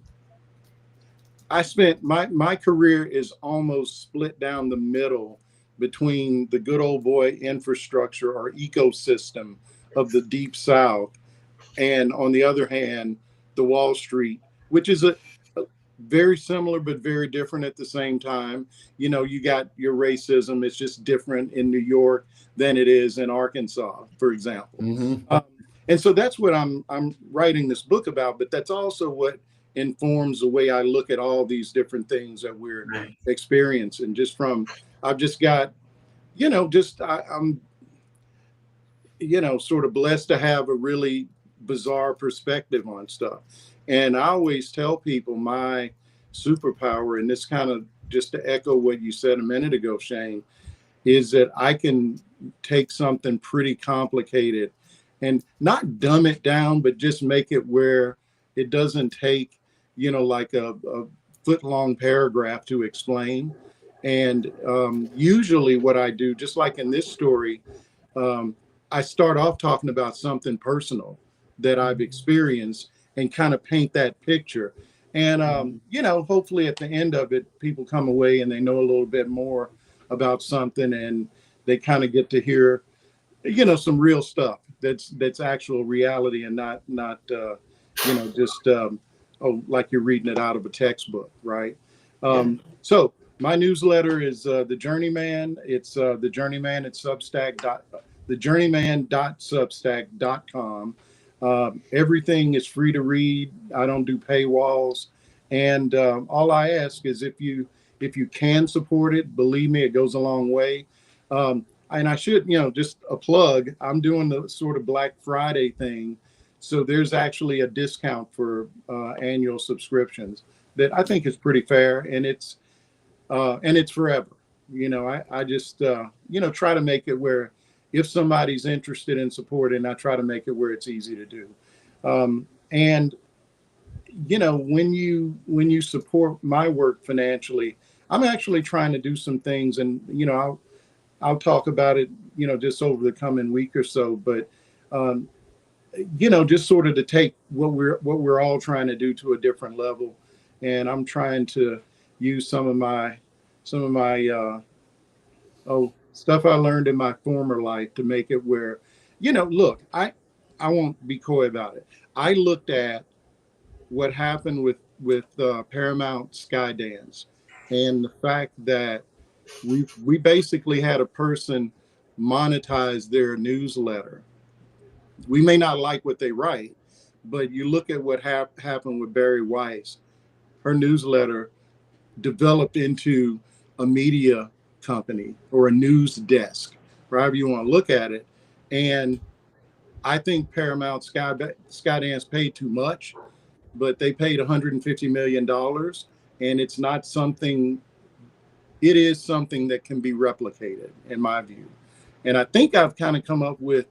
I spent my career is almost split down the middle between the good old boy infrastructure or ecosystem of the Deep South, and on the other hand, the Wall Street, which is a very similar but very different at the same time. You got your racism. It's just different in New York than it is in Arkansas, for example. Mm-hmm. And so that's what I'm writing this book about. But that's also what informs the way I look at all these different things that we're experiencing. I've just got, I'm, sort of blessed to have a really bizarre perspective on stuff. And I always tell people my superpower, and this kind of just to echo what you said a minute ago, Shane, is that I can take something pretty complicated and not dumb it down, but just make it where it doesn't take, like a foot-long paragraph to explain. And usually what I do, just like in this story, I start off talking about something personal that I've experienced and kind of paint that picture. And, hopefully at the end of it, people come away and they know a little bit more about something, and they kind of get to hear, some real stuff that's actual reality, and not just, like you're reading it out of a textbook. Right. So my newsletter is The Journeyman. It's The Journeyman at thejourneyman.substack.com. Everything is free to read. I don't do paywalls. And all I ask is if you can support it, believe me, it goes a long way. And I should, just a plug, I'm doing the sort of Black Friday thing. So there's actually a discount for annual subscriptions that I think is pretty fair. And it's forever. I just, try to make it where if somebody's interested in supporting, I try to make it where it's easy to do. And when you support my work financially, I'm actually trying to do some things, and, I'll talk about it, just over the coming week or so, but, just sort of to take what we're all trying to do to a different level. And I'm trying to use some of my stuff I learned in my former life to make it where, look, I won't be coy about it. I looked at what happened with with Paramount Skydance, and the fact that we basically had a person monetize their newsletter. We may not like what they write, but you look at what happened with Barry Weiss. Her newsletter developed into a media company or a news desk, however you want to look at it. And I think Paramount Skydance paid too much, but they paid $150 million. And it's not something, it is something that can be replicated, in my view. And I think I've kind of come up with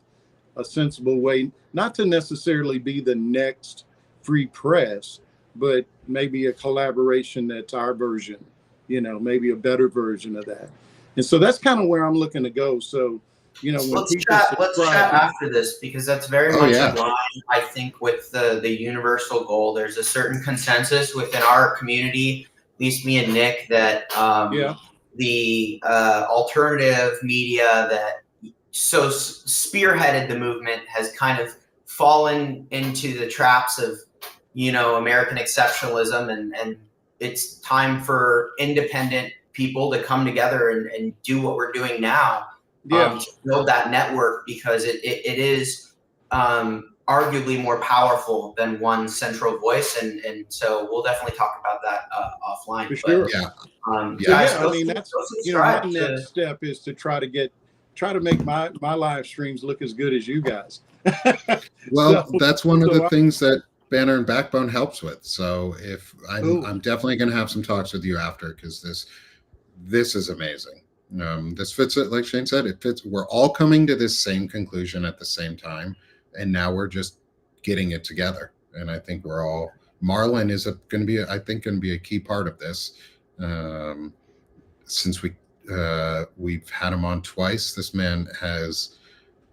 a sensible way, not to necessarily be the next Free Press, but maybe a collaboration that's our version, maybe a better version of that. And so that's kind of where I'm looking to go. So, when let's chat after this, because that's very much in line, I think, with the universal goal. There's a certain consensus within our community, at least me and Nick, that the alternative media that so spearheaded the movement has kind of fallen into the traps of, American exceptionalism, and it's time for independent people to come together and do what we're doing now. To build that network, because it is arguably more powerful than one central voice, and so we'll definitely talk about that offline. For sure. Guys, I mean, that's one next step is to try to make my live streams look as good as you guys. Well, that's one of the things that Banner and Backbone helps with. So if I'm definitely going to have some talks with you after, because this is amazing. This fits it, like Shane said, it fits. We're all coming to this same conclusion at the same time, and now we're just getting it together. And I think Marlon is going to be a key part of this. Since we've had him on twice, this man has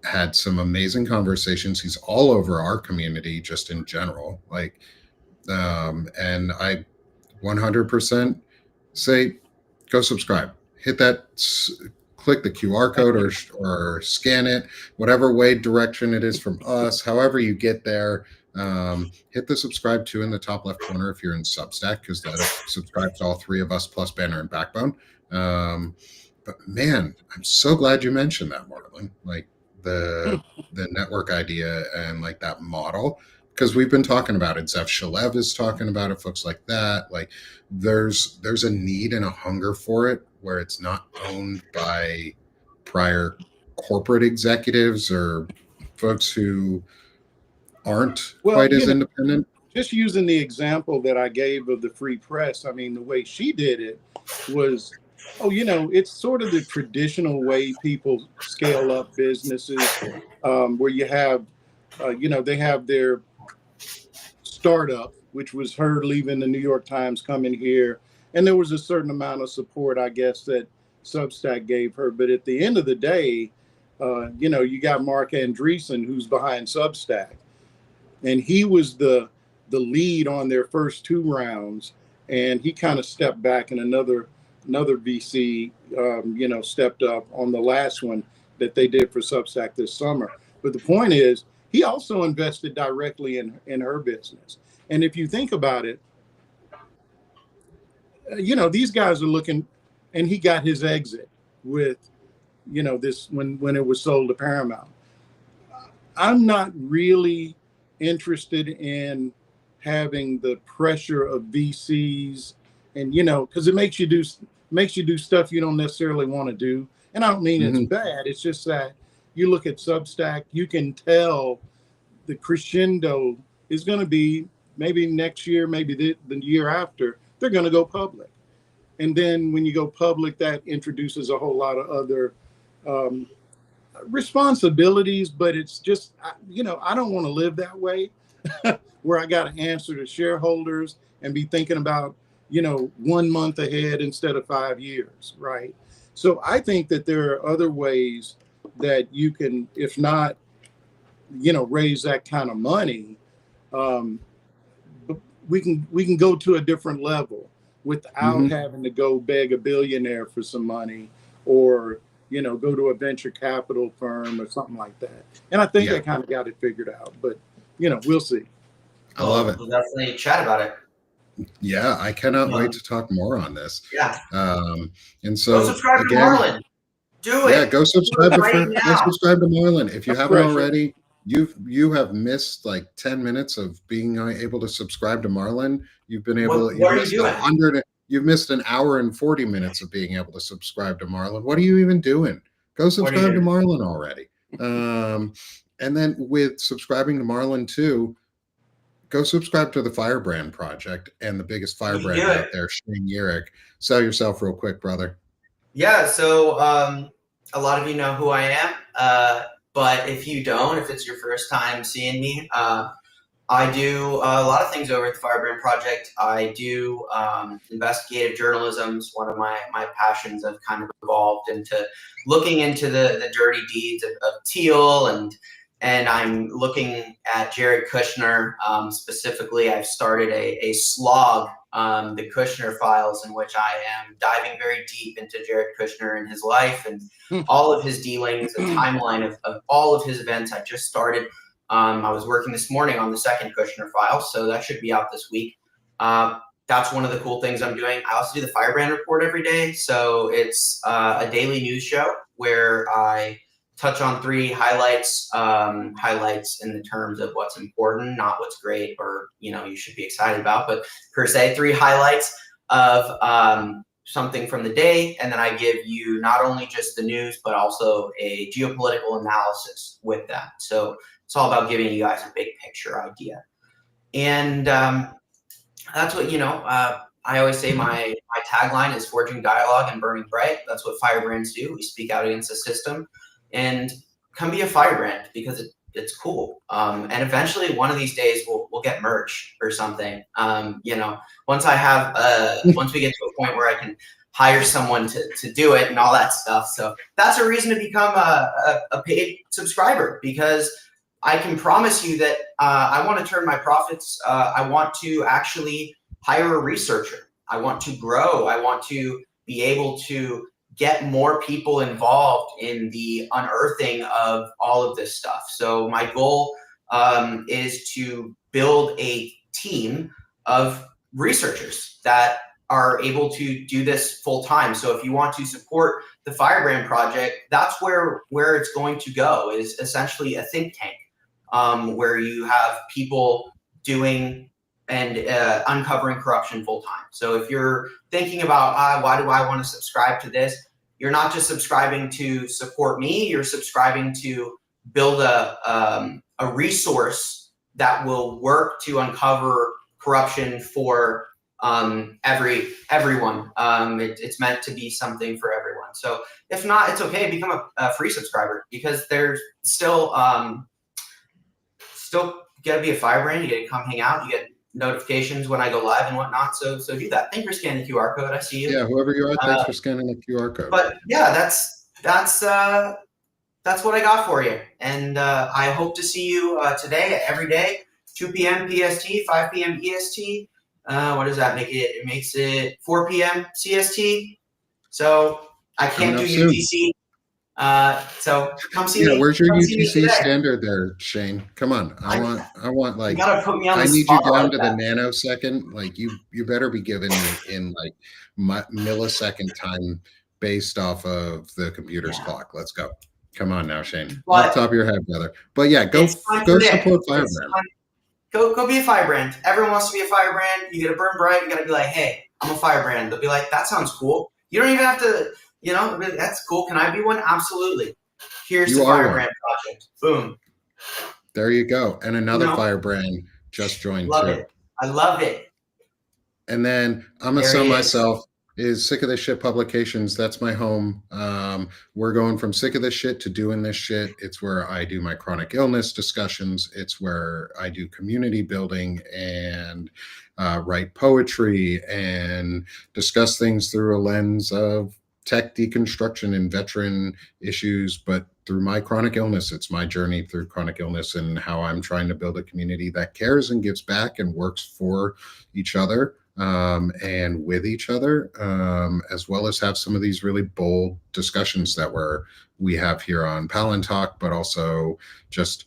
had some amazing conversations. He's all over our community, just in general. And I 100% say, go subscribe. Hit that, click the QR code or scan it, whatever way direction it is from us, however you get there. Hit the subscribe to in the top left corner if you're in Substack, because that subscribes to all three of us plus Banner and Backbone. But man, I'm so glad you mentioned that, Marlon. The network idea and that model, because we've been talking about it. Zev Shalev is talking about it, folks like that. There's a need and a hunger for it, where it's not owned by prior corporate executives or folks who aren't quite as independent. Just using the example that I gave of the Free Press, I mean, the way she did it was, it's sort of the traditional way people scale up businesses, where you have, they have their startup, which was her leaving the New York Times, coming here. And there was a certain amount of support, I guess, that Substack gave her. But at the end of the day, you got Mark Andreessen, who's behind Substack. And he was the lead on their first 2 rounds. And he kind of stepped back, and another VC, stepped up on the last one that they did for Substack this summer. But the point is, he also invested directly in her business. And if you think about it, these guys are looking, and he got his exit with, this when it was sold to Paramount. I'm not really interested in having the pressure of VCs, and because it makes you do stuff you don't necessarily want to do. And I don't mean it's bad. It's just that you look at Substack, you can tell the crescendo is going to be maybe next year, maybe the year after, they're going to go public. And then when you go public, that introduces a whole lot of other responsibilities, but it's just, I don't want to live that way where I got to answer to shareholders and be thinking about, 1 month ahead instead of 5 years, right? So I think that there are other ways that you can, if not, raise that kind of money. We can go to a different level without having to go beg a billionaire for some money, or go to a venture capital firm or something like that. And I think I kind of got it figured out, but we'll see. I love it. We'll definitely chat about it. Yeah, I cannot wait to talk more on this. Yeah. And so go subscribe again, to Marlon. Do it. Yeah, go subscribe to right go subscribe to Marlon. If you That's haven't pressure. already, you have missed like 10 minutes of being able to subscribe to Marlon. You've been able what are you doing? You've missed an hour and 40 minutes of being able to subscribe to Marlon. What are you even doing? Go subscribe to Marlon already. And then with subscribing to Marlon too, go subscribe to the Firebrand Project and the biggest firebrand out there, Shane Yirak. Sell yourself real quick, brother. Yeah, so a lot of you know who I am, but if you don't, if it's your first time seeing me, I do a lot of things over at the Firebrand Project. I do investigative journalism. It's one of my passions. I've kind of evolved into looking into the dirty deeds of Thiel, and I'm looking at Jared Kushner. Specifically, I've started a slog, the Kushner Files, in which I am diving very deep into Jared Kushner and his life and all of his dealings, a timeline of all of his events. I just started. I was working this morning on the second Kushner file, so that should be out this week. That's one of the cool things I'm doing. I also do the Firebrand Report every day. So it's a daily news show where I touch on 3 highlights in the terms of what's important, not what's great or, you should be excited about, but per se 3 highlights of something from the day. And then I give you not only just the news, but also a geopolitical analysis with that. So it's all about giving you guys a big picture idea. And that's what, I always say my tagline is forging dialogue and burning bright. That's what firebrands do. We speak out against the system and come be a firebrand because it's cool. And eventually one of these days we'll get merch or something. Once I have, once we get to a point where I can hire someone to do it and all that stuff. So that's a reason to become a paid subscriber, because I can promise you that I want to turn my profits. I want to actually hire a researcher. I want to grow. I want to be able to get more people involved in the unearthing of all of this stuff. So my goal is to build a team of researchers that are able to do this full time. So if you want to support the Firebrand Project, that's where it's going to go, is essentially a think tank. Where you have people doing and uncovering corruption full time. So if you're thinking about why do I want to subscribe to this, you're not just subscribing to support me. You're subscribing to build a resource that will work to uncover corruption for everyone. It's meant to be something for everyone. So if not, it's okay. Become a free subscriber, because there's still got to be a firebrand. You got to come hang out. You get notifications when I go live and whatnot. So do that. Thanks for scanning the QR code. I see you. Yeah, whoever you are, thanks for scanning the QR code. But yeah, that's what I got for you. And I hope to see you today, every day, 2 p.m. PST, 5 p.m. EST. What does that make it? It makes it 4 p.m. CST. So I can't do UTC. So come see me. Where's your UTC standard there, Shane? Come on. I want like, you gotta put me on I the need you down like to that. the nanosecond. Like you better be given in like millisecond time based off of the computer's clock. Let's go. Come on now, Shane. Off the top of your head, brother. But yeah, go support Firebrand. Go be a firebrand. Everyone wants to be a firebrand. You gotta burn bright. You gotta be like, hey, I'm a firebrand. They'll be like, that sounds cool. You don't even have to. That's cool. Can I be one? Absolutely. Here's the Firebrand Project. Boom. There you go. And another Firebrand just joined too. It. I love it. And then I'm going to sell myself is Sick of This Shit Publications. That's my home. We're going from sick of this shit to doing this shit. It's where I do my chronic illness discussions. It's where I do community building and write poetry and discuss things through a lens of tech deconstruction and veteran issues, but through my chronic illness. It's my journey through chronic illness and how I'm trying to build a community that cares and gives back and works for each other and with each other, as well as have some of these really bold discussions that we have here on Palantalk, but also just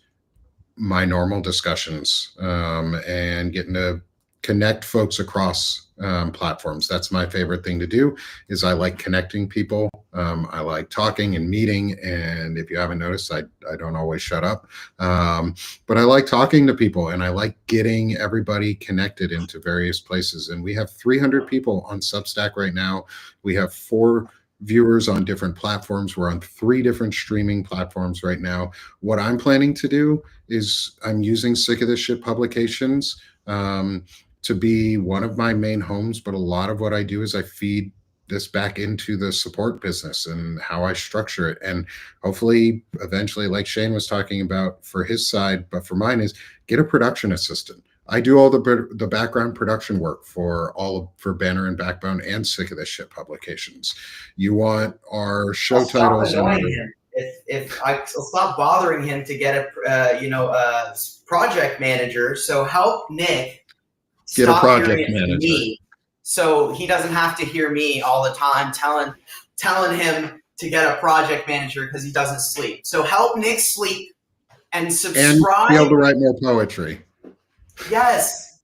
my normal discussions and getting to connect folks across platforms. That's my favorite thing to do. Is I like connecting people. I like talking and meeting. And if you haven't noticed, I don't always shut up. But I like talking to people, and I like getting everybody connected into various places. And we have 300 people on Substack right now. We have 4 viewers on different platforms. We're on 3 different streaming platforms right now. What I'm planning to do is I'm using Sick of This Shit Publications to be one of my main homes, but a lot of what I do is I feed this back into the support business and how I structure it. And hopefully eventually, like Shane was talking about for his side, but for mine, is get a production assistant. I do all the background production work for Banner and Backbone and Sick of This Shit Publications. You want our show titles and him. If I'll stop bothering him to get a project manager, so help Nick get a project manager, me, so he doesn't have to hear me all the time telling him to get a project manager because he doesn't sleep. So help Nick sleep and subscribe. And be able to write more poetry. Yes.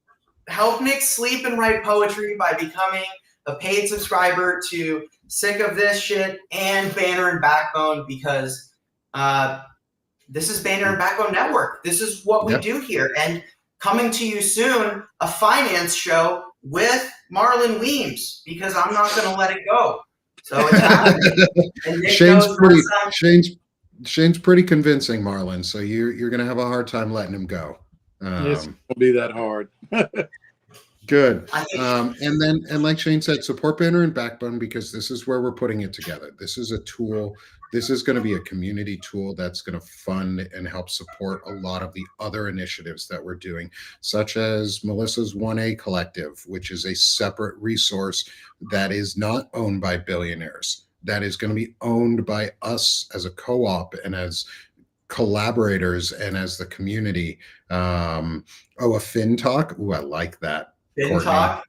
Help Nick sleep and write poetry by becoming a paid subscriber to Sick of This Shit and Banner and Backbone, because this is Banner and Backbone Network. This is what we do here. And coming to you soon, a finance show with Marlon Weems, because I'm not going to let it go. So it's happening. Shane's pretty convincing, Marlon. So you're going to have a hard time letting him go. It's going to be that hard. Good. And like Shane said, support Banner and Backbone, because this is where we're putting it together. This is a tool. This is going to be a community tool that's going to fund and help support a lot of the other initiatives that we're doing, such as Melissa's 1A Collective, which is a separate resource that is not owned by billionaires, that is going to be owned by us as a co-op and as collaborators and as the community. A FinTalk. Ooh, I like that. FinTalk?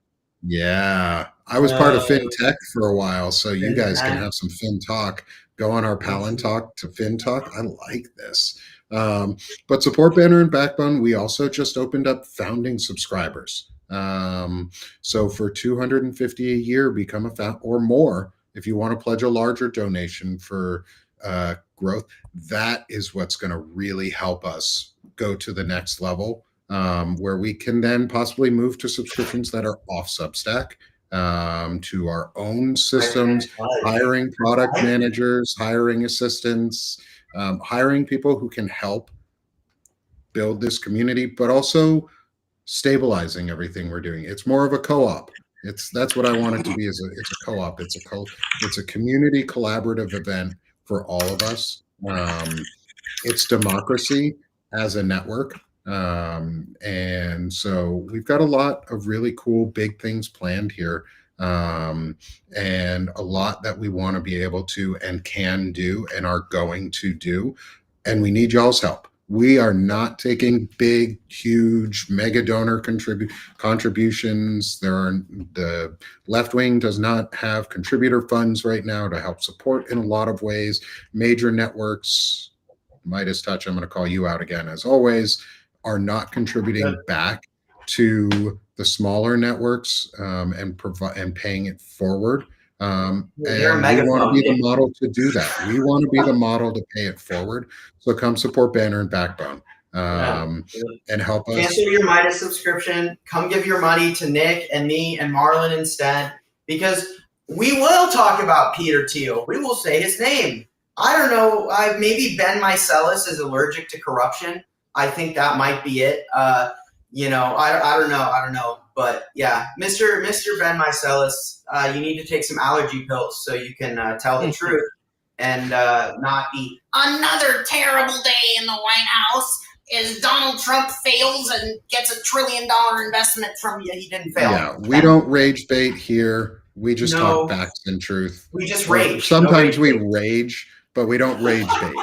Yeah. I was part of FinTech for a while, so you guys can have some FinTalk. Go on our Palantalk to FinTalk. I like this. But support Banner and Backbone. We also just opened up founding subscribers. So for $250 a year, become a or more. If you want to pledge a larger donation for growth, that is what's going to really help us go to the next level, where we can then possibly move to subscriptions that are off Substack, to our own systems, hiring product managers, hiring assistants, hiring people who can help build this community, but also stabilizing everything we're doing. It's more of a co-op. That's what I want it to be. It's a co-op. It's a community collaborative event for all of us. It's democracy as a network. And so we've got a lot of really cool, big things planned here. And a lot that we want to be able to and can do and are going to do. And we need y'all's help. We are not taking big, huge, mega donor contributions. The left wing does not have contributor funds right now to help support in a lot of ways. Major networks, Midas Touch, I'm going to call you out again as always, are not contributing back to the smaller networks and paying it forward. And we want to be the model to do that. We want to be the model to pay it forward. So come support Banner and Backbone and help us. Cancel your Midas subscription. Come give your money to Nick and me and Marlon instead, because we will talk about Peter Thiel. We will say his name. I don't know. Maybe Ben Mycelis is allergic to corruption. I think that might be it. I don't know. But yeah, Mr. Ben Mycelis, you need to take some allergy pills so you can tell the truth and not be another terrible day in the White House as Donald Trump fails and gets $1 trillion investment from you. He didn't fail. Yeah, we don't rage bait here. We just talk facts and truth. We just rage. Sometimes we rage, but we don't rage bait.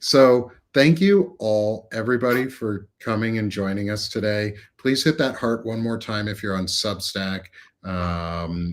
So thank you all, everybody, for coming and joining us today. Please hit that heart one more time if you're on Substack.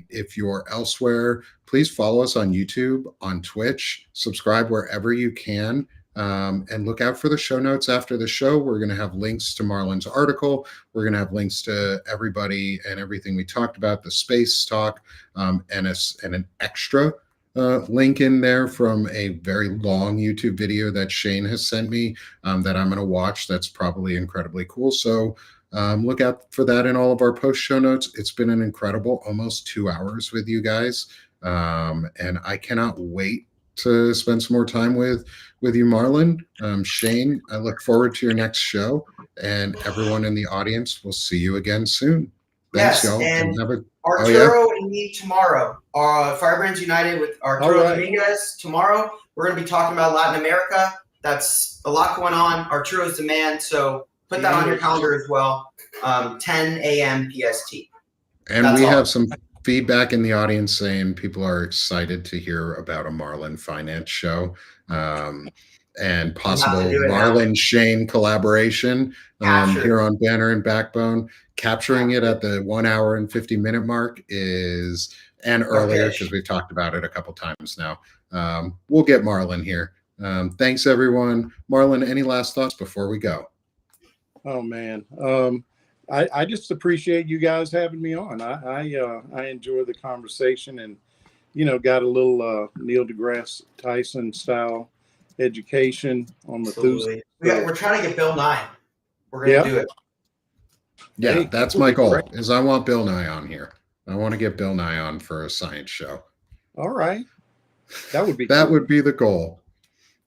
If you're elsewhere, please follow us on YouTube, on Twitch, subscribe wherever you can. And look out for the show notes after the show. We're going to have links to Marlon's article. We're going to have links to everybody and everything we talked about, the space talk, and an extra link in there from a very long YouTube video that Shane has sent me that I'm going to watch. That's probably incredibly cool. So look out for that in all of our post show notes. It's been an incredible almost 2 hours with you guys. And I cannot wait to spend some more time with you, Marlon. Shane, I look forward to your next show, and everyone in the audience, will see you again soon. Thanks, y'all. And Arturo and me tomorrow. Firebrands United with Arturo Dominguez tomorrow. We're going to be talking about Latin America. That's a lot going on. Arturo's demand, so put that on your calendar as well. 10 a.m. PST. And that's we have some feedback in the audience saying people are excited to hear about a Marlon finance show and possible Marlon Shane collaboration here on Banner and Backbone. Capturing it at the 1 hour and 50-minute mark is, and earlier, because we've talked about it a couple times now. We'll get Marlon here. Thanks, everyone. Marlon, any last thoughts before we go? Oh, man. I just appreciate you guys having me on. I enjoy the conversation and, got a little Neil deGrasse Tyson style education on Methuselah. We're trying to get Bill Nye. We're going to do it. Yeah, hey, that's my goal, is I want Bill Nye on here. I want to get Bill Nye on for a science show. All right. That would be would be the goal.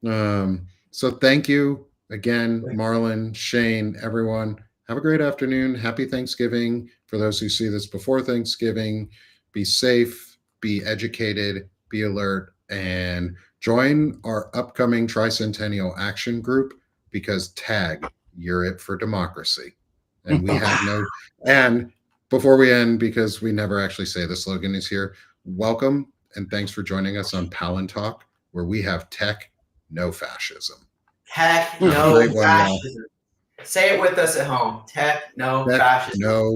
So thank you again, Marlon, Shane, everyone. Have a great afternoon. Happy Thanksgiving. For those who see this before Thanksgiving, be safe, be educated, be alert, and join our upcoming Tricentennial Action Group, because you're it for democracy. And we have and before we end, because we never actually say the slogan is here, welcome and thanks for joining us on Palantalk, where we have tech, no fascism. Tech, no fascism. Say it with us at home. Tech, no fascism. No